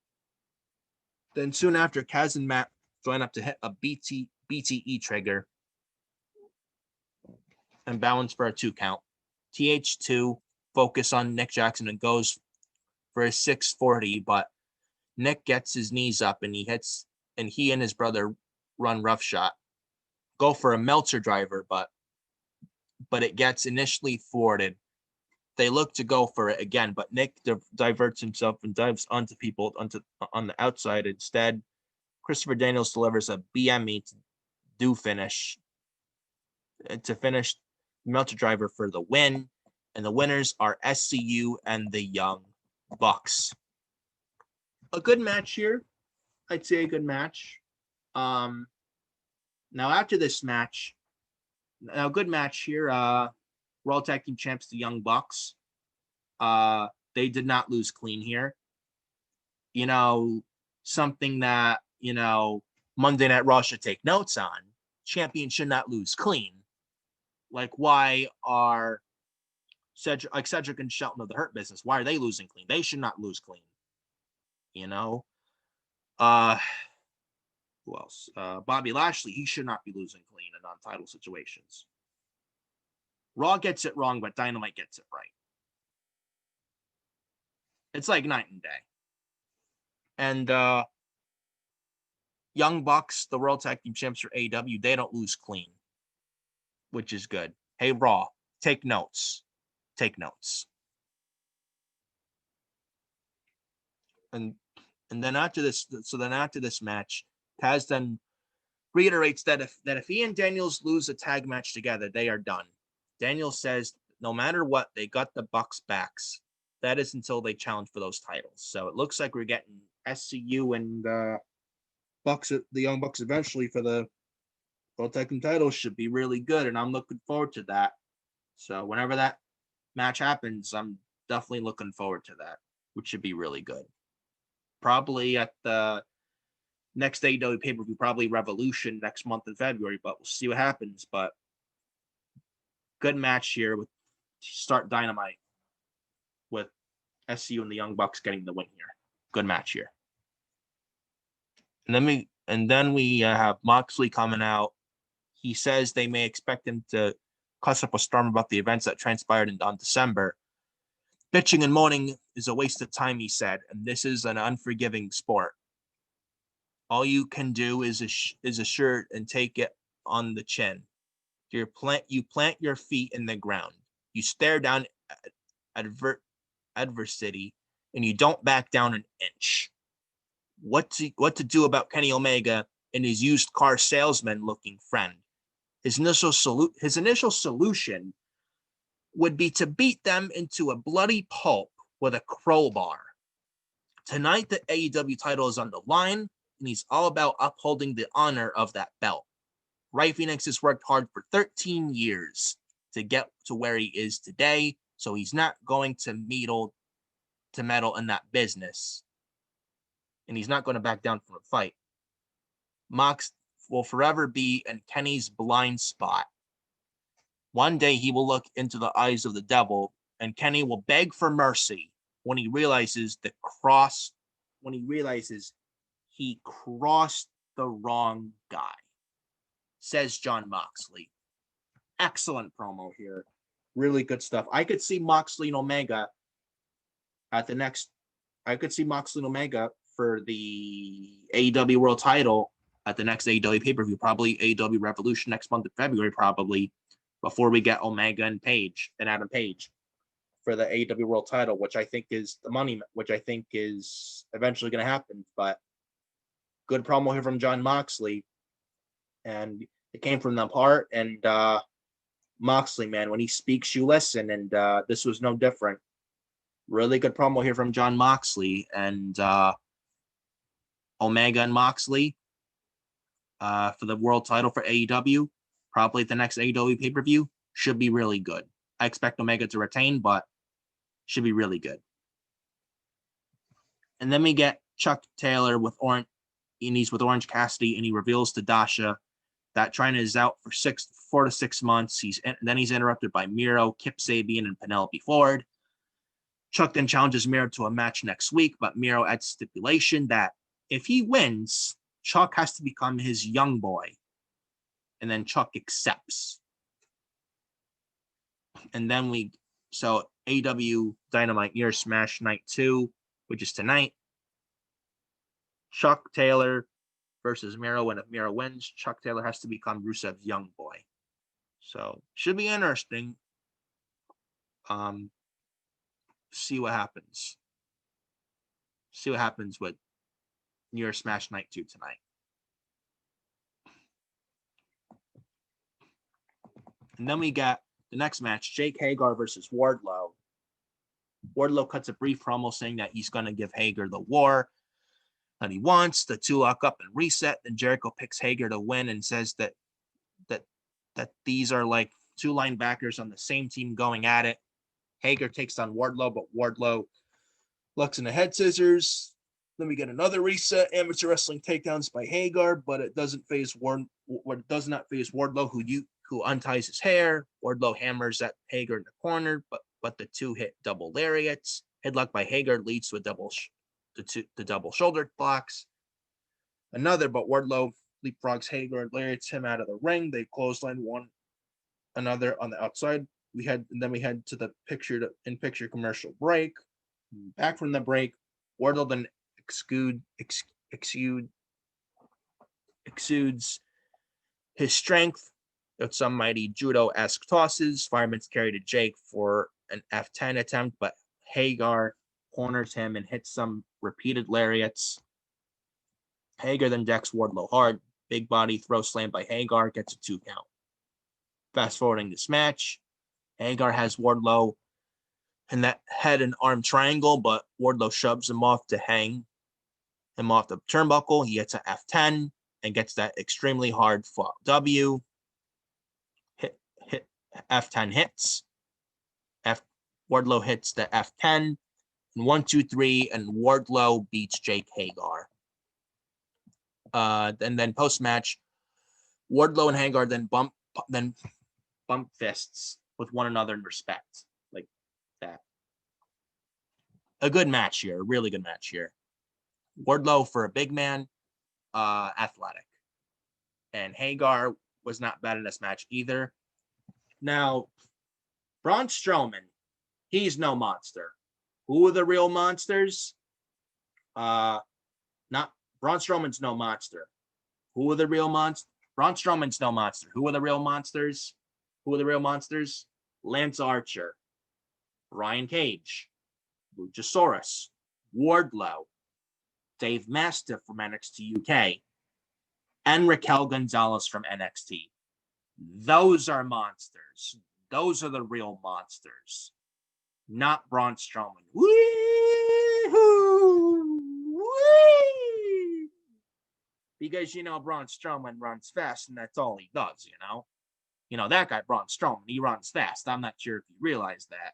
Then soon after, Kaz and Matt join up to hit a BTE trigger, and Bowens for a 2 count. TH2 focus on Nick Jackson and goes for a 640, but Nick gets his knees up and he and his brother run roughshot. Go for a Meltzer driver, but it gets initially thwarted. They look to go for it again, but Nick diverts himself and dives onto people on the outside instead. Christopher Daniels delivers a BME to finish Meltzer driver for the win, and the winners are SCU and the Young Bucks. A good match here. I'd say a good match. Now after this match, good match here. World Tag Team Champs, the Young Bucks. They did not lose clean here. Something that, Monday Night Raw should take notes on. Champions should not lose clean. Like, why are Cedric and Shelton of the Hurt Business, why are they losing clean? They should not lose clean. Who else? Bobby Lashley, he should not be losing clean in non-title situations. Raw gets it wrong, but Dynamite gets it right. It's like night and day. And Young Bucks, the World Tag Team Champs for AEW, they don't lose clean, which is good. Hey, Raw, take notes. Take notes. And then after this match, Taz then reiterates that if he and Daniels lose a tag match together, they are done. Daniels says no matter what, they got the Bucks' backs. That is until they challenge for those titles. So it looks like we're getting SCU and the Young Bucks eventually for the World Tag Team titles. Should be really good, and I'm looking forward to that. So whenever that match happens, I'm definitely looking forward to that, which should be really good. Probably at the next AEW pay-per-view, probably Revolution next month in February, but we'll see what happens. But good match here with start Dynamite with SCU and the Young Bucks getting the win here. Good match here. And then we have Moxley coming out. He says they may expect him to cuss up a storm about the events that transpired on December. Bitching and moaning is a waste of time, he said, and this is an unforgiving sport. All you can do is a shirt and take it on the chin. You plant your feet in the ground. You stare down adversity, and you don't back down an inch. What to do about Kenny Omega and his used car salesman looking friend? His initial solution would be to beat them into a bloody pulp with a crowbar. Tonight, the AEW title is on the line, and he's all about upholding the honor of that belt. Ray Phoenix has worked hard for 13 years to get to where he is today, so he's not going to meddle in that business. And he's not going to back down from a fight. Mox will forever be in Kenny's blind spot. One day he will look into the eyes of the devil, and Kenny will beg for mercy when he realizes he crossed the wrong guy, says Jon Moxley. Excellent promo here. Really good stuff. I could see Moxley and Omega for the AEW World Title at the next AEW pay-per-view, probably AEW Revolution next month in February, probably, before we get Omega and Adam Page for the AEW World Title, which I think is eventually going to happen. But good promo here from Jon Moxley, and it came from the heart. And Moxley, man, when he speaks, you listen, and this was no different. Really good promo here from Jon Moxley, and Omega and Moxley for the world title for AEW, probably at the next AEW pay-per-view, should be really good. I expect Omega to retain, but should be really good. And then we get Chuck Taylor with Orange Cassidy, and he reveals to Dasha that Trina is out for 4 to 6 months. Then he's interrupted by Miro, Kip Sabian, and Penelope Ford. Chuck then challenges Miro to a match next week, but Miro adds stipulation that if he wins, Chuck has to become his young boy. And then Chuck accepts. And then AEW Dynamite Near Smash Night 2, which is tonight. Chuck Taylor versus Miro, and if Miro wins, Chuck Taylor has to become Rusev's young boy. So should be interesting. See what happens. See what happens with Near Smash Night 2 tonight. And then we got the next match, Jake Hager versus Wardlow. Wardlow cuts a brief promo saying that he's going to give Hager the war that he wants. The two lock up and reset. Then Jericho picks Hager to win and says that these are like two linebackers on the same team going at it. Hager takes on Wardlow, but Wardlow looks in the head scissors. Then we get another reset. Amateur wrestling takedowns by Hager, but it does not phase Wardlow, who unties his hair. Wardlow hammers at Hager in the corner, but the two hit double lariats. Headlock by Hager leads to the double shoulder blocks. But Wardlow leapfrogs Hager and lariats him out of the ring. They clothesline one another on the outside. We head to the picture commercial break. Back from the break, Wardlow then exudes his strength with some mighty judo-esque tosses. Fireman's carry to Jake for an F10 attempt, but Hager corners him and hits some repeated lariats. Hager then decks Wardlow hard. Big body throw slam by Hager gets a 2 count. Fast forwarding this match, Hager has Wardlow in that head and arm triangle, but Wardlow shoves him off to hang him off the turnbuckle. He gets an F10 and gets that extremely hard fought W. Hit F10 hits. Wardlow hits the F10. And 1, 2, 3, and Wardlow beats Jake Hager. And then post-match, Wardlow and Hager then bump fists with one another in respect. Like that. A good match here. A really good match here. Wardlow, for a big man, athletic. And Hagar was not bad in this match either. Now, Braun Strowman, he's no monster. Who are the real monsters? Not Braun Strowman's no monster. Who are the real monsters? Braun Strowman's no monster. Who are the real monsters? Who are the real monsters? Lance Archer, Ryan Cage, Luchasaurus, Wardlow, Dave Mastiff from NXT UK, and Raquel Gonzalez from NXT. Those are monsters. Those are the real monsters, not Braun Strowman. Woo-hoo! Whee! Because, Braun Strowman runs fast, and that's all he does, that guy, Braun Strowman, he runs fast. I'm not sure if you realize that.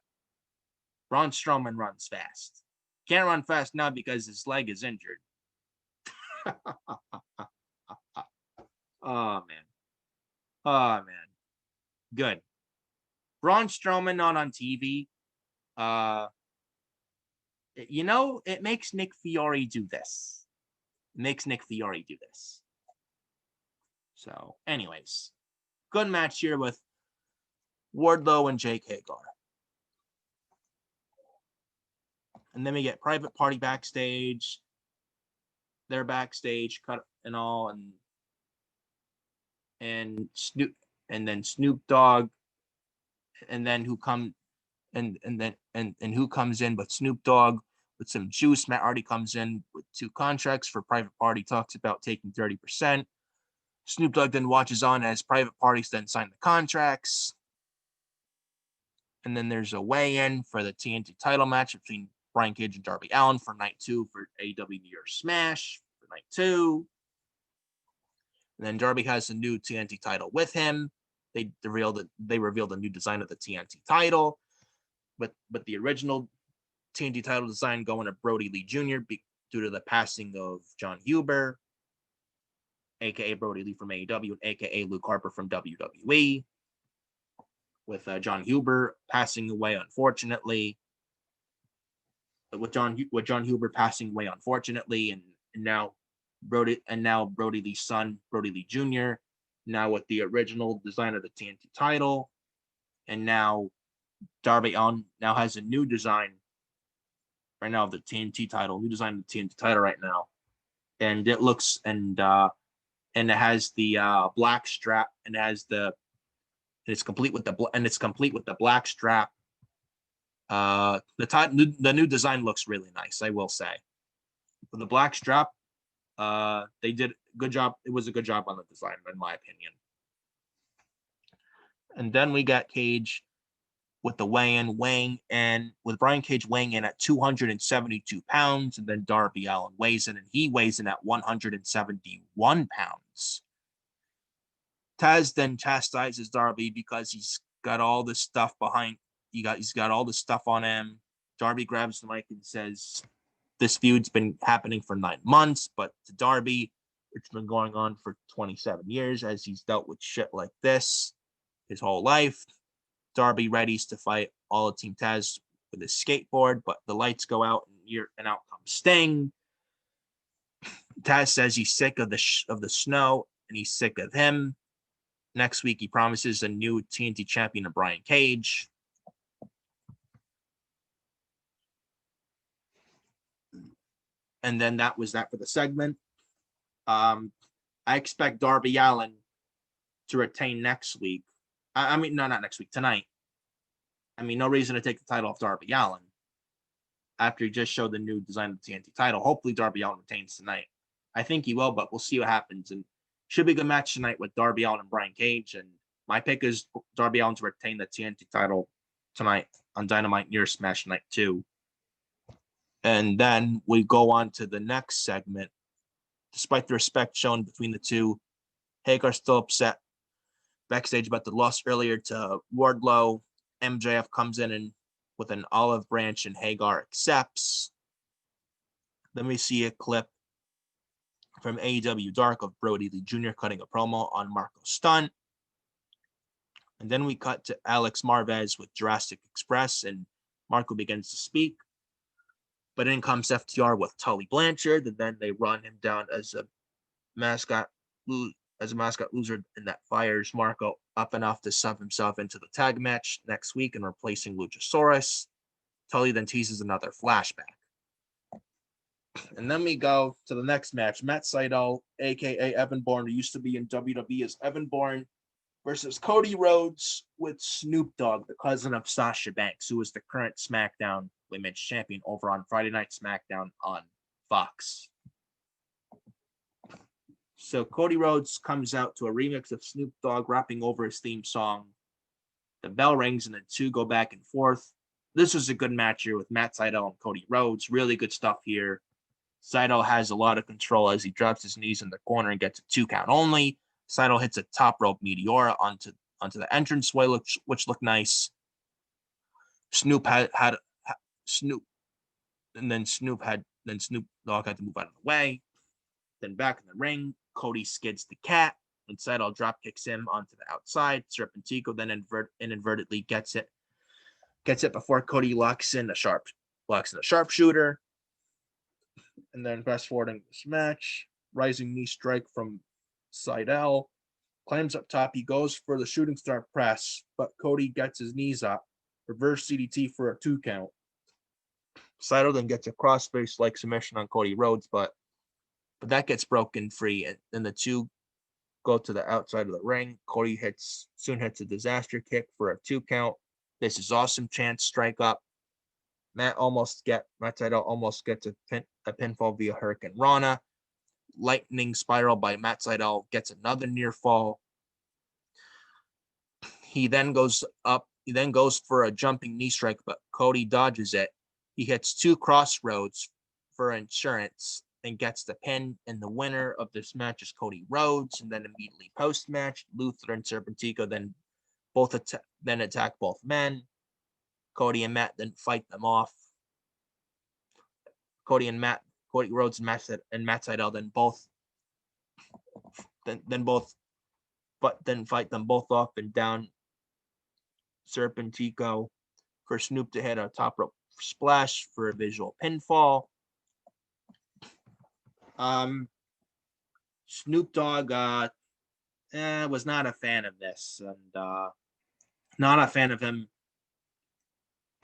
Braun Strowman runs fast. Can't run fast now because his leg is injured. Oh, man. Good. Braun Strowman not on TV. It makes Nick Fiore do this. So, anyways, good match here with Wardlow and Jake Hagar. And then we get Private Party backstage. They're backstage, cut and all, and Snoop Dogg, and then who comes in but Snoop Dogg with some juice. Matt Hardy comes in with 2 contracts for Private Party, talks about taking 30%. Snoop Dogg then watches on as Private Parties then sign the contracts. And then there's a weigh-in for the TNT title match between Brian Cage and Darby Allin for night 2 for AEW New Year Smash for night 2. And then Darby has a new TNT title with him. They revealed a new design of the TNT title, but the original TNT title design going to Brody Lee Jr. Due to the passing of John Huber, aka Brody Lee from AEW, and aka Luke Harper from WWE. With John Huber passing away, unfortunately. With John Huber passing away, unfortunately, and now Brody Lee's son, Brody Lee Jr., now with the original design of the TNT title, and now Darby Allin now has a new design right now of the TNT title, right now, and it looks and it has the black strap, and it's complete with the black strap. The new design looks really nice, I will say. For the black strap, they did a good job. It was a good job on the design, in my opinion. And then we got Cage with the weighing in with Brian Cage weighing in at 272 pounds, and then Darby Allin weighs in, and he weighs in at 171 pounds. Taz then chastises Darby because he's got all this stuff behind. He's got all this stuff on him. Darby grabs the mic and says, "This feud's been happening for 9 months, but to Darby, it's been going on for 27 years as he's dealt with shit like this his whole life." Darby readies to fight all of Team Taz with his skateboard, but the lights go out and out comes Sting. Taz says he's sick of the snow and he's sick of him. Next week, he promises a new TNT champion to Brian Cage. And then that was that for the segment. I expect Darby Allin to retain next week. No, not next week, tonight. No reason to take the title off Darby Allin after he just showed the new design of the TNT title. Hopefully, Darby Allin retains tonight. I think he will, but we'll see what happens. And should be a good match tonight with Darby Allin and Brian Cage. And my pick is Darby Allin to retain the TNT title tonight on Dynamite Near Smash Night 2. And then we go on to the next segment. Despite the respect shown between the two, Hagar's still upset backstage about the loss earlier to Wardlow. MJF comes in and with an olive branch, and Hagar accepts. Then we see a clip from AEW Dark of Brody Lee Jr. cutting a promo on Marco Stunt. And then we cut to Alex Marvez with Jurassic Express, and Marco begins to speak. But in comes FTR with Tully Blanchard, and then they run him down as a mascot as a mascot loser, and that fires Marco up enough to sub himself into the tag match next week and replacing Luchasaurus. Tully then teases another flashback. And then we go to the next match. Matt Sydal, aka Evan Bourne, who used to be in WWE as Evan Bourne, versus Cody Rhodes with Snoop Dogg, the cousin of Sasha Banks, who is the current SmackDown Women's Champion over on Friday Night SmackDown on Fox. So Cody Rhodes comes out to a remix of Snoop Dogg rapping over his theme song. The bell rings and the two go back and forth. This was a good match here with Matt Sydal and Cody Rhodes. Really good stuff here. Sydal has a lot of control as he drops his knees in the corner and gets a 2 count only. Sydal hits a top rope meteora onto the entranceway, which looked nice. Snoop Snoop Dogg had to move out of the way. Then back in the ring, Cody skids the cat, and Sydal drop kicks him onto the outside. Serpentico then inadvertently gets it before Cody locks in a sharpshooter. And then fast forwarding this match, rising knee strike from Sydal, climbs up top. He goes for the shooting star press, but Cody gets his knees up. Reverse CDT for a 2 count. Sydal then gets a crossface like submission on Cody Rhodes, but that gets broken free, and then the two go to the outside of the ring. Cody soon hits a disaster kick for a 2 count. This is awesome chance strike up. Matt Sydal almost gets a pinfall via Hurricane Rana. Lightning spiral by Matt Sydal gets another near fall. He then goes for a jumping knee strike, but Cody dodges it. He hits 2 crossroads for insurance and gets the pin, and the winner of this match is Cody Rhodes. And then immediately post-match, Luther and Serpentico then attack both men. Cody and Matt then fight them off. Cody Rhodes and Matt Sydal then fight them both off and down Serpentico for Snoop to hit a top rope splash for a visual pinfall. Snoop Dogg was not a fan of this, and not a fan of him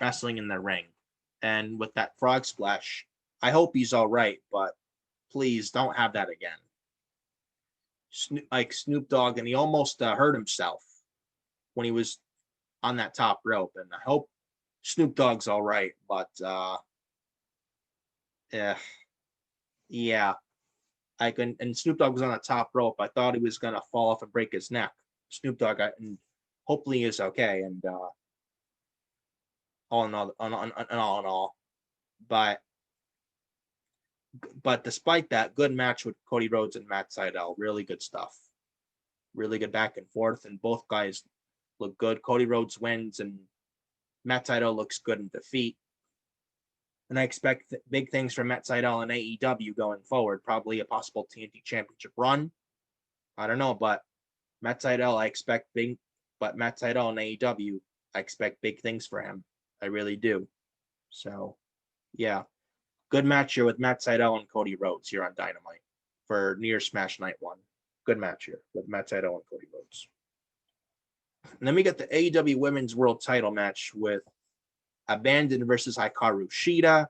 wrestling in the ring. And with that frog splash, I hope he's all right, but please don't have that again. Snoop Dogg, and he almost hurt himself when he was on that top rope, and I hope Snoop Dogg's all right, but yeah. And Snoop Dogg was on the top rope. I thought he was gonna fall off and break his neck. Snoop Dogg, and hopefully is okay. And all in all, but despite that, good match with Cody Rhodes and Matt Sydal. Really good stuff. Really good back and forth, and both guys look good. Cody Rhodes wins, and Matt Sydal looks good in defeat. And I expect big things from Matt Sydal and AEW going forward. Probably a possible TNT Championship run. I don't know, but Matt Sydal and AEW, I expect big things for him. I really do. So, yeah. Good match here with Matt Sydal and Cody Rhodes here on Dynamite for Near Smash Night 1. Good match here with Matt Sydal and Cody Rhodes. And then we get the AEW Women's World Title match with Abandon versus Hikaru Shida.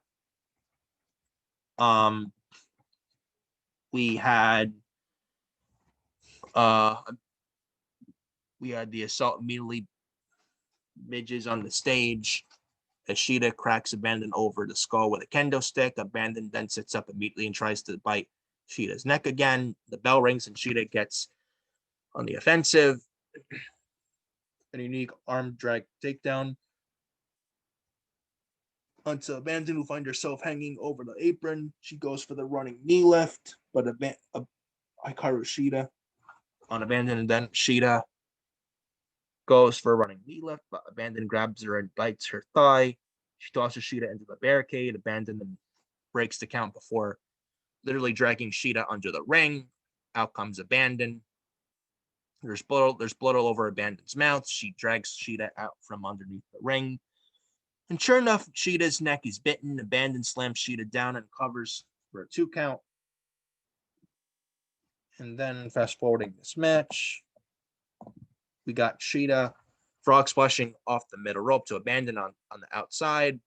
We had the assault immediately midges on the stage. As Shida cracks Abandon over the skull with a kendo stick. Abandon then sits up immediately and tries to bite Shida's neck again. The bell rings and Shida gets on the offensive. A unique arm drag takedown onto Abandon, who finds herself hanging over the apron. She goes for the running knee lift, but Hikaru Shida on Abandon, and then Shida goes for a running knee lift, but Abandon grabs her and bites her thigh. She tosses Shida into the barricade. Abandon then breaks the count before literally dragging Shida under the ring. Out comes Abandon. There's blood all over Abandon's mouth. She drags Shida out from underneath the ring. And sure enough, Shida's neck is bitten. Abandon slams Shida down and covers for a 2 count. And then fast forwarding this match, we got Shida frog splashing off the middle rope to abandon on the outside,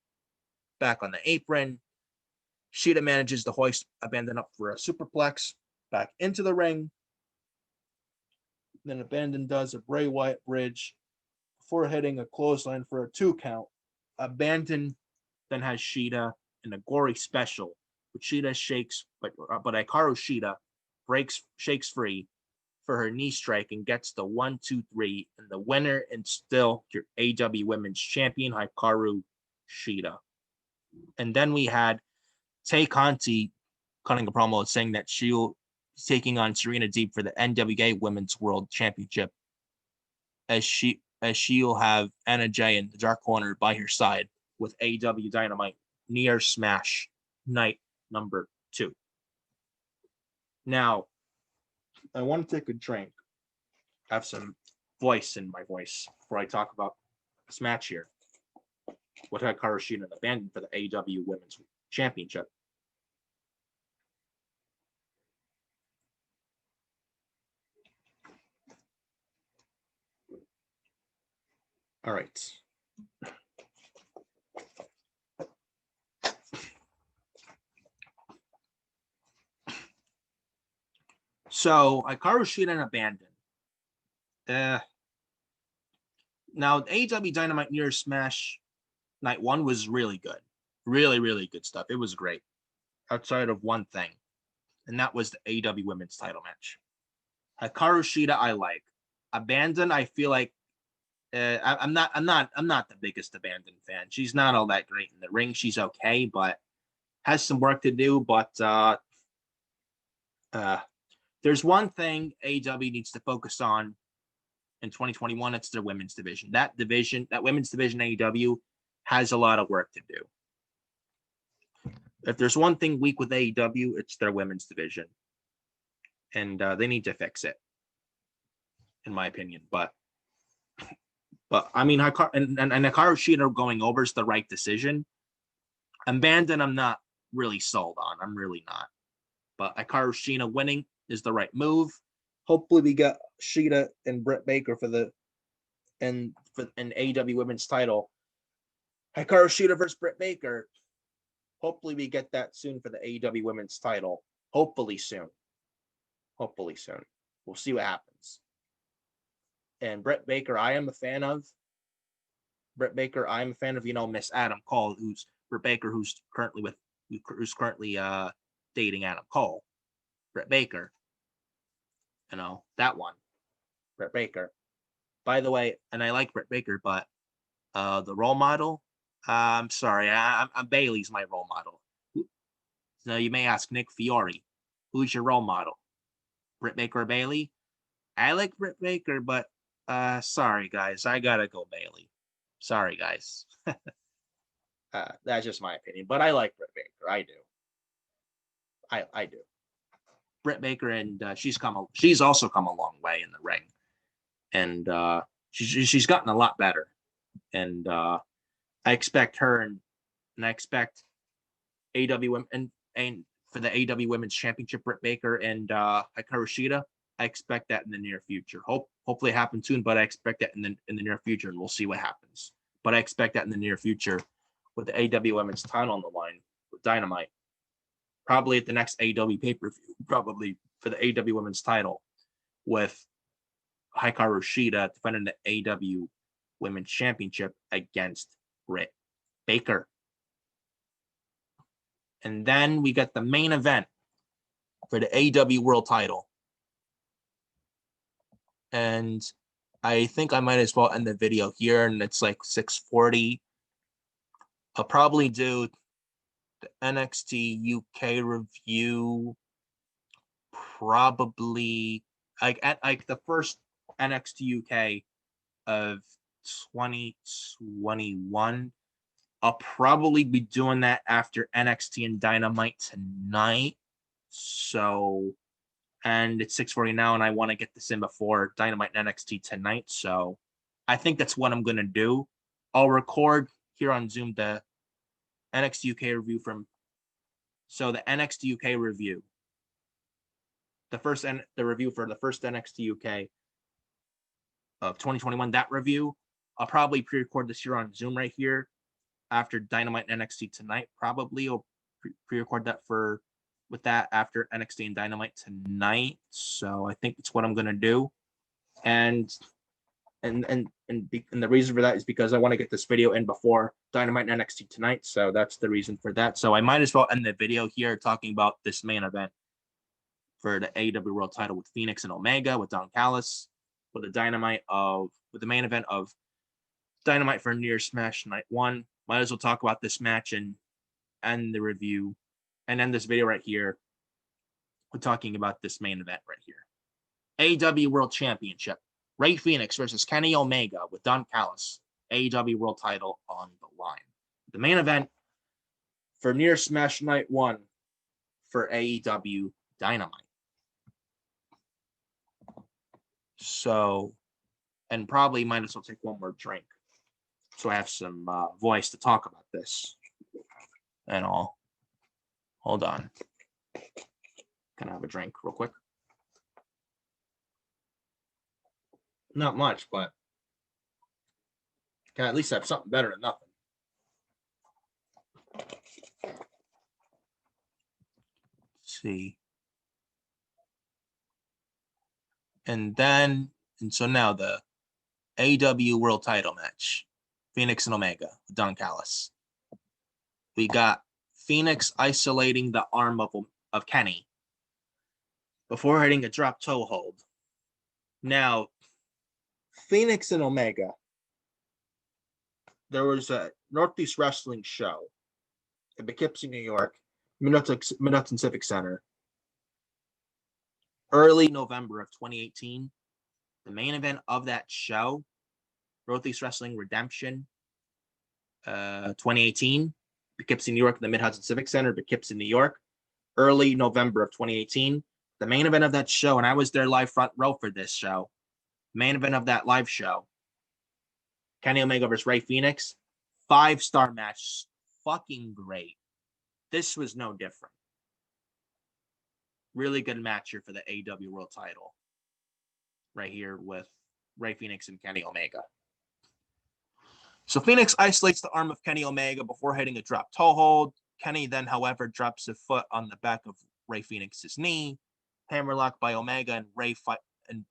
back on the apron. Shida manages to hoist Abandon up for a superplex, back into the ring. Then Abandon does a Bray Wyatt bridge before hitting a clothesline for a 2 count. Abandon then has Shida in a gory special, which Shida shakes, but Hikaru Shida shakes free for her knee strike and gets the 1-2-3, and the winner and still your AEW Women's Champion Hikaru Shida. And then we had Tay Conti cutting a promo saying that she'll be taking on Serena Deeb for the NWA Women's World Championship, as she'll have Anna Jay in the dark corner by her side with AEW Dynamite Near Smash Night number 2. Now, I want to take a drink, have some voice in my voice before I talk about this match here. What had Hikaru Shida abandoned for the AEW Women's Championship. All right. So Hikaru Shida and Abandon. Now AEW Dynamite Near Smash Night 1 was really good. Really, really good stuff. It was great. Outside of one thing. And that was the AEW Women's title match. Hikaru Shida I like. Abandon, I feel like I'm not the biggest Abandon fan. She's not all that great in the ring. She's okay, but has some work to do. But there's one thing AEW needs to focus on in 2021. It's their women's division. That women's division, AEW, has a lot of work to do. If there's one thing weak with AEW, it's their women's division, and they need to fix it, in my opinion. But I mean, Hikaru Shida going over is the right decision. Abandon, I'm not really sold on. I'm really not. But Hikaru Shida winning is the right move. Hopefully, we get Shida and Britt Baker for an AEW Women's title. Hikaru Shida versus Britt Baker. Hopefully, we get that soon for the AEW Women's title. Hopefully soon. We'll see what happens. And Britt Baker, I am a fan of. Miss Adam Cole, who's Britt Baker, who's currently dating Adam Cole. Britt Baker. That one. Britt Baker. By the way, and I like Britt Baker, but the role model, I'm sorry, I'm Bailey's my role model. So you may ask Nick Fiore, who's your role model? Britt Baker or Bailey? I like Britt Baker, but sorry guys, I gotta go Bailey. Sorry guys. That's just my opinion, but I like Britt Baker. I do. I do. Britt Baker, and she's also come a long way in the ring, and she's gotten a lot better, and I expect her and I expect AEW and for the AEW Women's Championship, Britt Baker and Hikaru Shida. I expect that in the near future. Hopefully it happens soon, but I expect that in the near future, and we'll see what happens. But I expect that in the near future with the AEW Women's title on the line with Dynamite. Probably at the next AEW pay-per-view, probably for the AEW Women's title with Hikaru Shida defending the AEW Women's Championship against Britt Baker. And then we got the main event for the AEW World title. And I think I might as well end the video here, and it's like 6:40. I'll probably do the NXT UK review probably like the first NXT UK of 2021. I'll probably be doing that after NXT and Dynamite tonight. So, and it's 6:40 now, and I want to get this in before Dynamite and NXT tonight. So I think that's what I'm going to do. I'll record here on Zoom the NXT UK review the NXT UK review the review for the first NXT UK of 2021. That review, I'll probably pre-record this year on Zoom right here after Dynamite and NXT tonight. Probably I'll pre-record that with that after NXT and Dynamite tonight. So I think it's what I'm gonna do. And the reason for that is because I want to get this video in before Dynamite and NXT tonight. So that's the reason for that. So I might as well end the video here talking about this main event for the AEW World Title with Phoenix and Omega with Don Callis, with the main event of Dynamite for Near Smash Night 1. Might as well talk about this match and end the review and end this video right here. We're talking about this main event right here. AEW World Championship. Rey Fenix versus Kenny Omega with Don Callis. AEW World Title on the line. The main event for Near Smash Night 1 for AEW Dynamite. So, and probably might as well take one more drink so I have some voice to talk about this and all. Hold on. Can I have a drink real quick? Not much, but can I at least have something better than nothing. Let's see. And so now the AEW World Title match. Phoenix and Omega with Don Callis. We got Phoenix isolating the arm of Kenny before hitting a drop toe hold. Now, Phoenix and Omega, there was a Northeast Wrestling show in Poughkeepsie, New York, Mid-Hudson Civic Center, early November of 2018. The main event of that show, Northeast Wrestling Redemption 2018, Poughkeepsie, New York, the Mid-Hudson Civic Center, Poughkeepsie, New York, early November of 2018. The main event of that show, and I was there live front row for this show, main event of that live show, Kenny Omega versus Rey Fenix, 5-star match, fucking great. This was no different. Really good match here for the AEW World Title. Right here with Rey Fenix and Kenny Omega. So Phoenix isolates the arm of Kenny Omega before hitting a drop toe hold. Kenny then, however, drops a foot on the back of Rey Fenix's knee. Hammerlock by Omega, and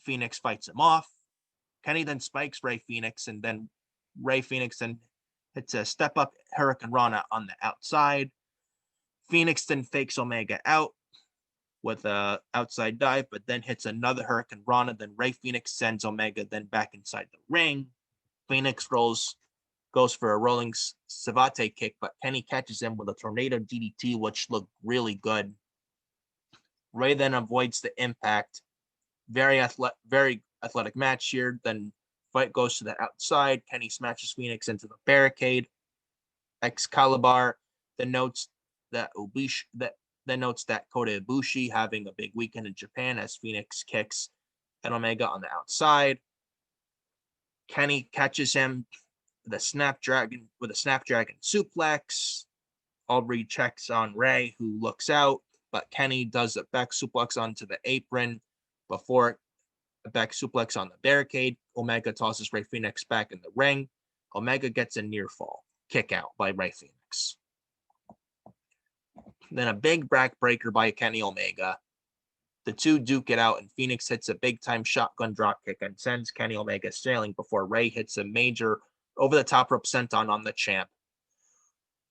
Phoenix fights him off. Kenny then spikes Rey Fenix, and then Rey Fenix then hits a step-up Hurricane Rana on the outside. Phoenix then fakes Omega out with a outside dive, but then hits another Hurricane Rana. Then Rey Fenix sends Omega then back inside the ring. Phoenix goes for a rolling Savate kick, but Kenny catches him with a tornado DDT, which looked really good. Rey then avoids the impact. Very athletic match here. Then fight goes to the outside. Kenny smashes Phoenix into the barricade. Excalibur then notes that Kota Ibushi having a big weekend in Japan as Phoenix kicks and Omega on the outside. Kenny catches him with a Snapdragon suplex. Aubrey checks on Rey, who looks out, but Kenny does a back suplex onto the apron before a back suplex on the barricade. Omega tosses Rey Fenix back in the ring. Omega gets a near fall kick out by Rey Fenix. Then a big backbreaker by Kenny Omega. The two duke it out, and Phoenix hits a big-time shotgun dropkick and sends Kenny Omega sailing before Rey hits a major over-the-top rope senton on the champ.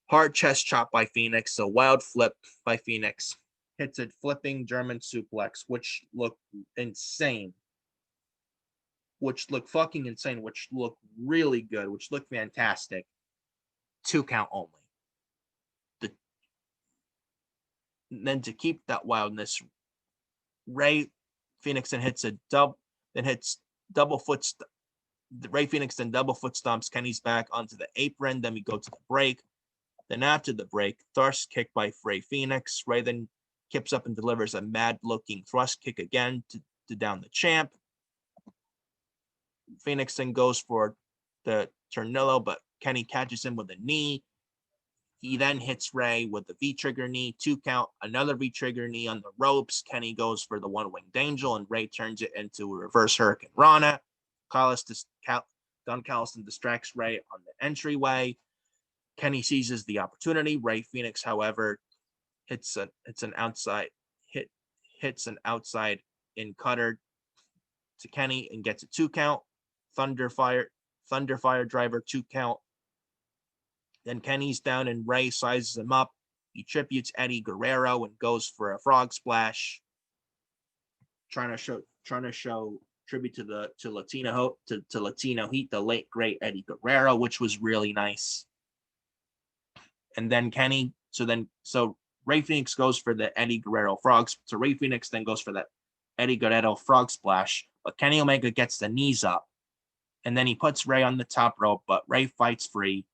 Hard chest chop by Phoenix, a wild flip by Phoenix. Hits a flipping German suplex, which looked insane. Which looked fucking insane, which looked really good, which looked fantastic. 2 count only. Then to keep that wildness, Rey Fenix then hits double foot. Rey Fenix then double foot stomps Kenny's back onto the apron. Then we go to the break. Then after the break, thrust kick by Rey Fenix. Rey then kips up and delivers a mad-looking thrust kick again to down the champ. Phoenix then goes for the Tornillo, but Kenny catches him with a knee. He then hits Ray with the V-trigger knee, 2 count, another V-trigger knee on the ropes. Kenny goes for the one-winged angel, and Ray turns it into a reverse Hurricane Rana. Don Calliston distracts Ray on the entryway. Kenny seizes the opportunity. Ray Phoenix, however, hits an outside in cutter to Kenny and gets a 2 count. Thunderfire driver, 2 count. Then Kenny's down and Ray sizes him up. He tributes Eddie Guerrero and goes for a frog splash, trying to show tribute to Latino Heat, the late great Eddie Guerrero, which was really nice. And then Ray Phoenix goes for the Eddie Guerrero frogs. So Ray Phoenix then goes for that Eddie Guerrero frog splash, but Kenny Omega gets the knees up, and then he puts Ray on the top rope, but Ray fights free.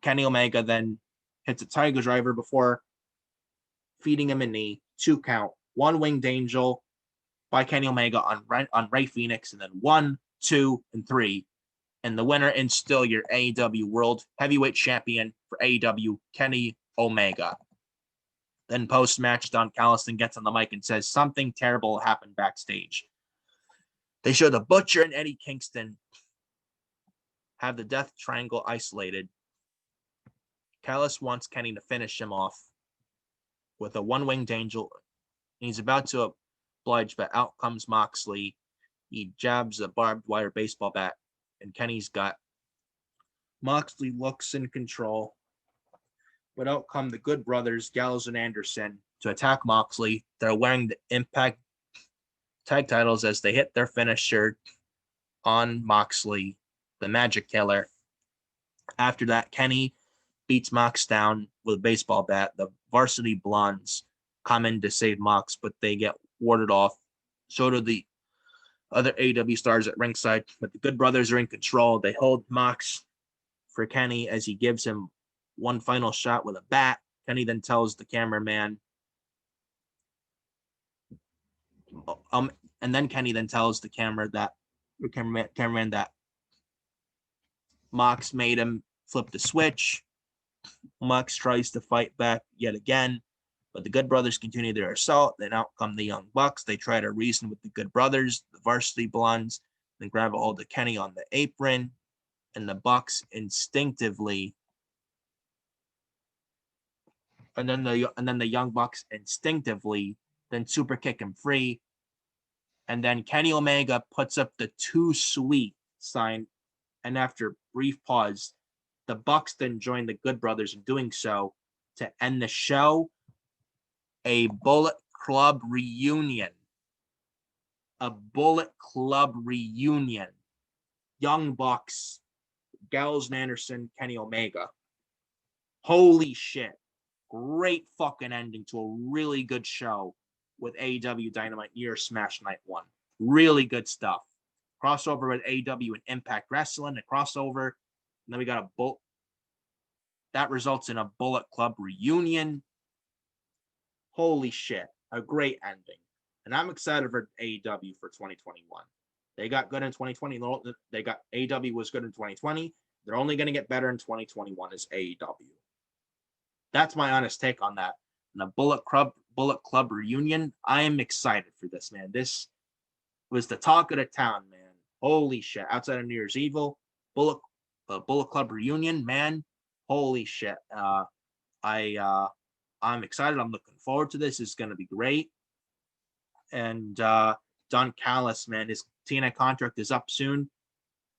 Kenny Omega then hits a Tiger Driver before feeding him a knee, 2 count, one winged angel by Kenny Omega on Ray Phoenix, and then 1, 2, and 3. And the winner is still your AEW World Heavyweight Champion for AEW, Kenny Omega. Then post-match, Don Calliston gets on the mic and says something terrible happened backstage. They show the Butcher and Eddie Kingston have the Death Triangle isolated. Callis wants Kenny to finish him off with a one-winged angel. He's about to oblige, but out comes Moxley. He jabs a barbed wire baseball bat in Kenny's gut. Moxley looks in control, but out come the Good Brothers, Gallows and Anderson, to attack Moxley. They're wearing the Impact tag titles as they hit their finisher on Moxley, the Magic Killer. After that, Kenny beats Mox down with a baseball bat. The Varsity Blondes come in to save Mox, but they get warded off. So do the other AEW stars at ringside, but the Good Brothers are in control. They hold Mox for Kenny as he gives him one final shot with a bat. Kenny then tells the cameraman, and then Kenny then tells the cameraman that Mox made him flip the switch. Mox tries to fight back yet again, but the Good Brothers continue their assault. Then out come the Young Bucks. They try to reason with the Good Brothers, the Varsity Blondes, then grab a hold of Kenny on the apron, and the Bucks instinctively, and then the Young Bucks instinctively then super kick him free, and then Kenny Omega puts up the "too sweet" sign, and after a brief pause, the Bucks then join the Good Brothers in doing so to end the show. A Bullet Club reunion. A Bullet Club reunion. Young Bucks, Gallows and Anderson, Kenny Omega. Holy shit. Great fucking ending to a really good show with AEW Dynamite near Smash Night 1. Really good stuff. Crossover with AEW and Impact Wrestling, a crossover. And then we got that results in a Bullet Club reunion. Holy shit. A great ending. And I'm excited for AEW for 2021. They got good in 2020. AEW was good in 2020. They're only going to get better in 2021 as AEW. That's my honest take on that. And the Bullet Club reunion, I am excited for this, man. This was the talk of the town, man. Holy shit. Outside of New Year's Evil, Bullet Club reunion, man. Holy shit. I'm excited. I'm looking forward to this. It's going to be great. And Don Callis, man, his TNA contract is up soon.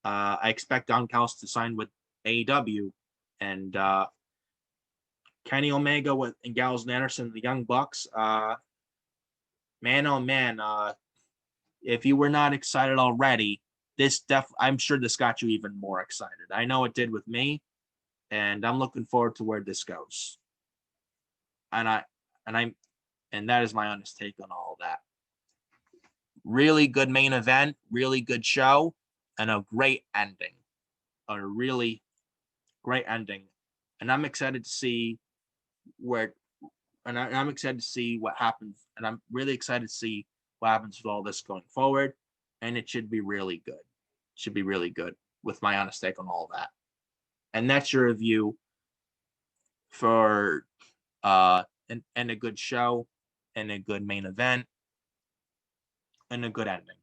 I expect Don Callis to sign with AEW. And Kenny Omega and Gallows and Anderson, the Young Bucks. Man, oh man. If you were not excited already, I'm sure this got you even more excited. I know it did with me. And I'm looking forward to where this goes. And that is my honest take on all of that. Really good main event, really good show, and a great ending. A really great ending. And I'm excited to see I'm excited to see what happens. And I'm really excited to see what happens with all this going forward. And it should be really good. It should be really good with my honest take on all of that. And that's your review for and a good show and a good main event and a good ending.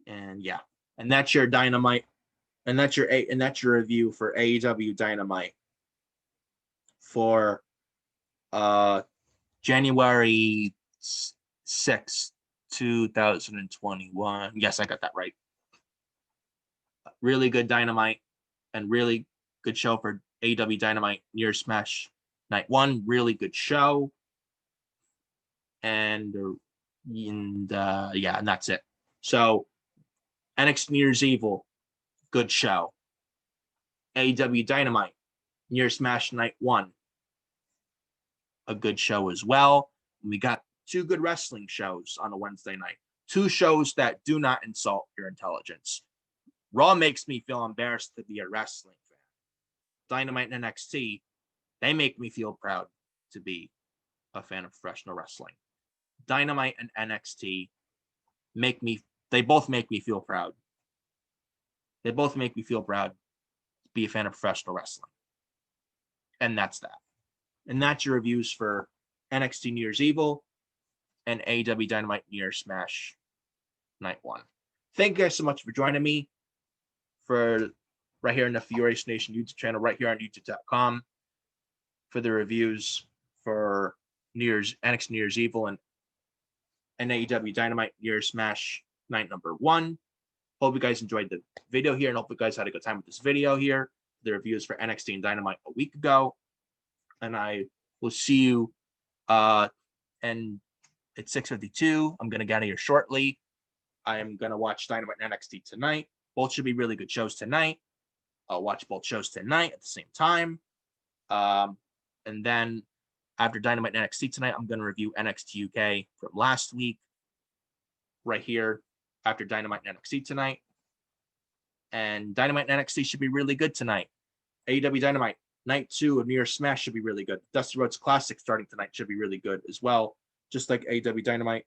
And yeah, and that's your Dynamite, and that's your review for AEW Dynamite for January 6th, 2021. Yes, I got that right. Really good Dynamite and really good show for AEW Dynamite Near Smash Night 1. Really good show. And yeah, and that's it. So NXT New Year's Evil, good show. AEW Dynamite Near Smash Night 1, a good show as well. And we got 2 good wrestling shows on a Wednesday night. 2 shows that do not insult your intelligence. Raw makes me feel embarrassed to be a wrestling fan. Dynamite and NXT, they make me feel proud to be a fan of professional wrestling. Dynamite and NXT they both make me feel proud. They both make me feel proud to be a fan of professional wrestling. And that's that. And that's your reviews for NXT New Year's Evil and AEW Dynamite Near Smash Night 1. Thank you guys so much for joining me for right here in the Furious Nation YouTube channel, right here on youtube.com for the reviews for NXT New Year's Evil and AEW Dynamite Near Smash Night number 1. Hope you guys enjoyed the video here and hope you guys had a good time with this video here. The reviews for NXT and Dynamite a week ago. And I will see you and it's 6:52. I'm gonna get out of here shortly. I am gonna watch Dynamite and NXT tonight. Both should be really good shows tonight. I'll watch both shows tonight at the same time. And then after Dynamite and NXT tonight, I'm gonna review NXT UK from last week. Right here after Dynamite and NXT tonight. And Dynamite and NXT should be really good tonight. AEW Dynamite Night 2 of New Year's Smash should be really good. Dusty Rhodes Classic starting tonight should be really good as well. Just like AEW Dynamite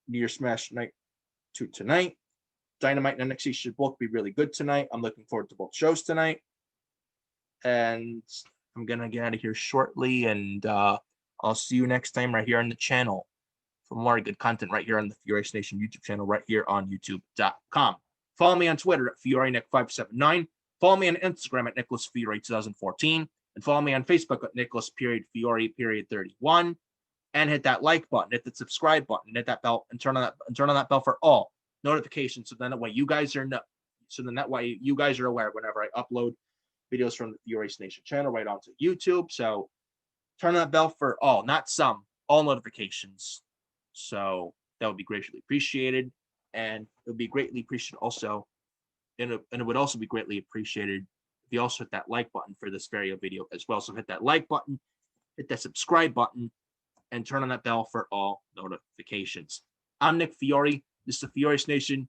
New Year's Smash Night 2 tonight. Dynamite and NXT should both be really good tonight. I'm looking forward to both shows tonight. And I'm going to get out of here shortly. And I'll see you next time right here on the channel for more good content right here on the Furious Nation YouTube channel right here on youtube.com. Follow me on Twitter at FioriNick579. Follow me on Instagram at NicholasFiore2014. And follow me on Facebook at Nicholas.Fiore.31. And hit that like button, hit the subscribe button, hit that bell, and turn on that bell for all notifications. So then that way you guys are aware whenever I upload videos from the Furious Nation channel right onto YouTube. So turn on that bell for all, not some, all notifications. So that would be greatly appreciated. And it would be greatly appreciated also. And it would also be greatly appreciated if you also hit that like button for this video as well. So hit that like button, hit that subscribe button, and turn on that bell for all notifications. I'm Nick Fiore. This is the Furious Nation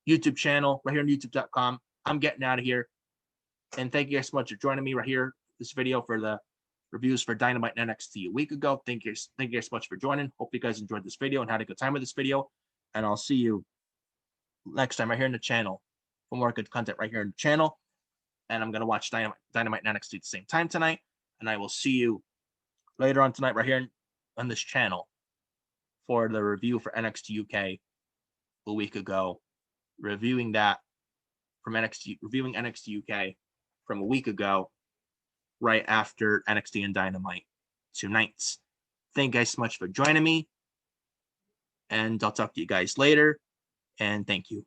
YouTube channel right here on youtube.com. I'm getting out of here. And thank you guys so much for joining me right here, this video for the reviews for Dynamite and NXT a week ago. Thank you guys so much for joining. Hope you guys enjoyed this video and had a good time with this video. And I'll see you next time right here in the channel for more good content right here in the channel. And I'm going to watch Dynamite and NXT at the same time tonight. And I will see you later on tonight right here on this channel for the review for NXT UK a week ago. Reviewing NXT UK from a week ago right after NXT and Dynamite tonight. Thank you guys so much for joining me. And I'll talk to you guys later. And thank you.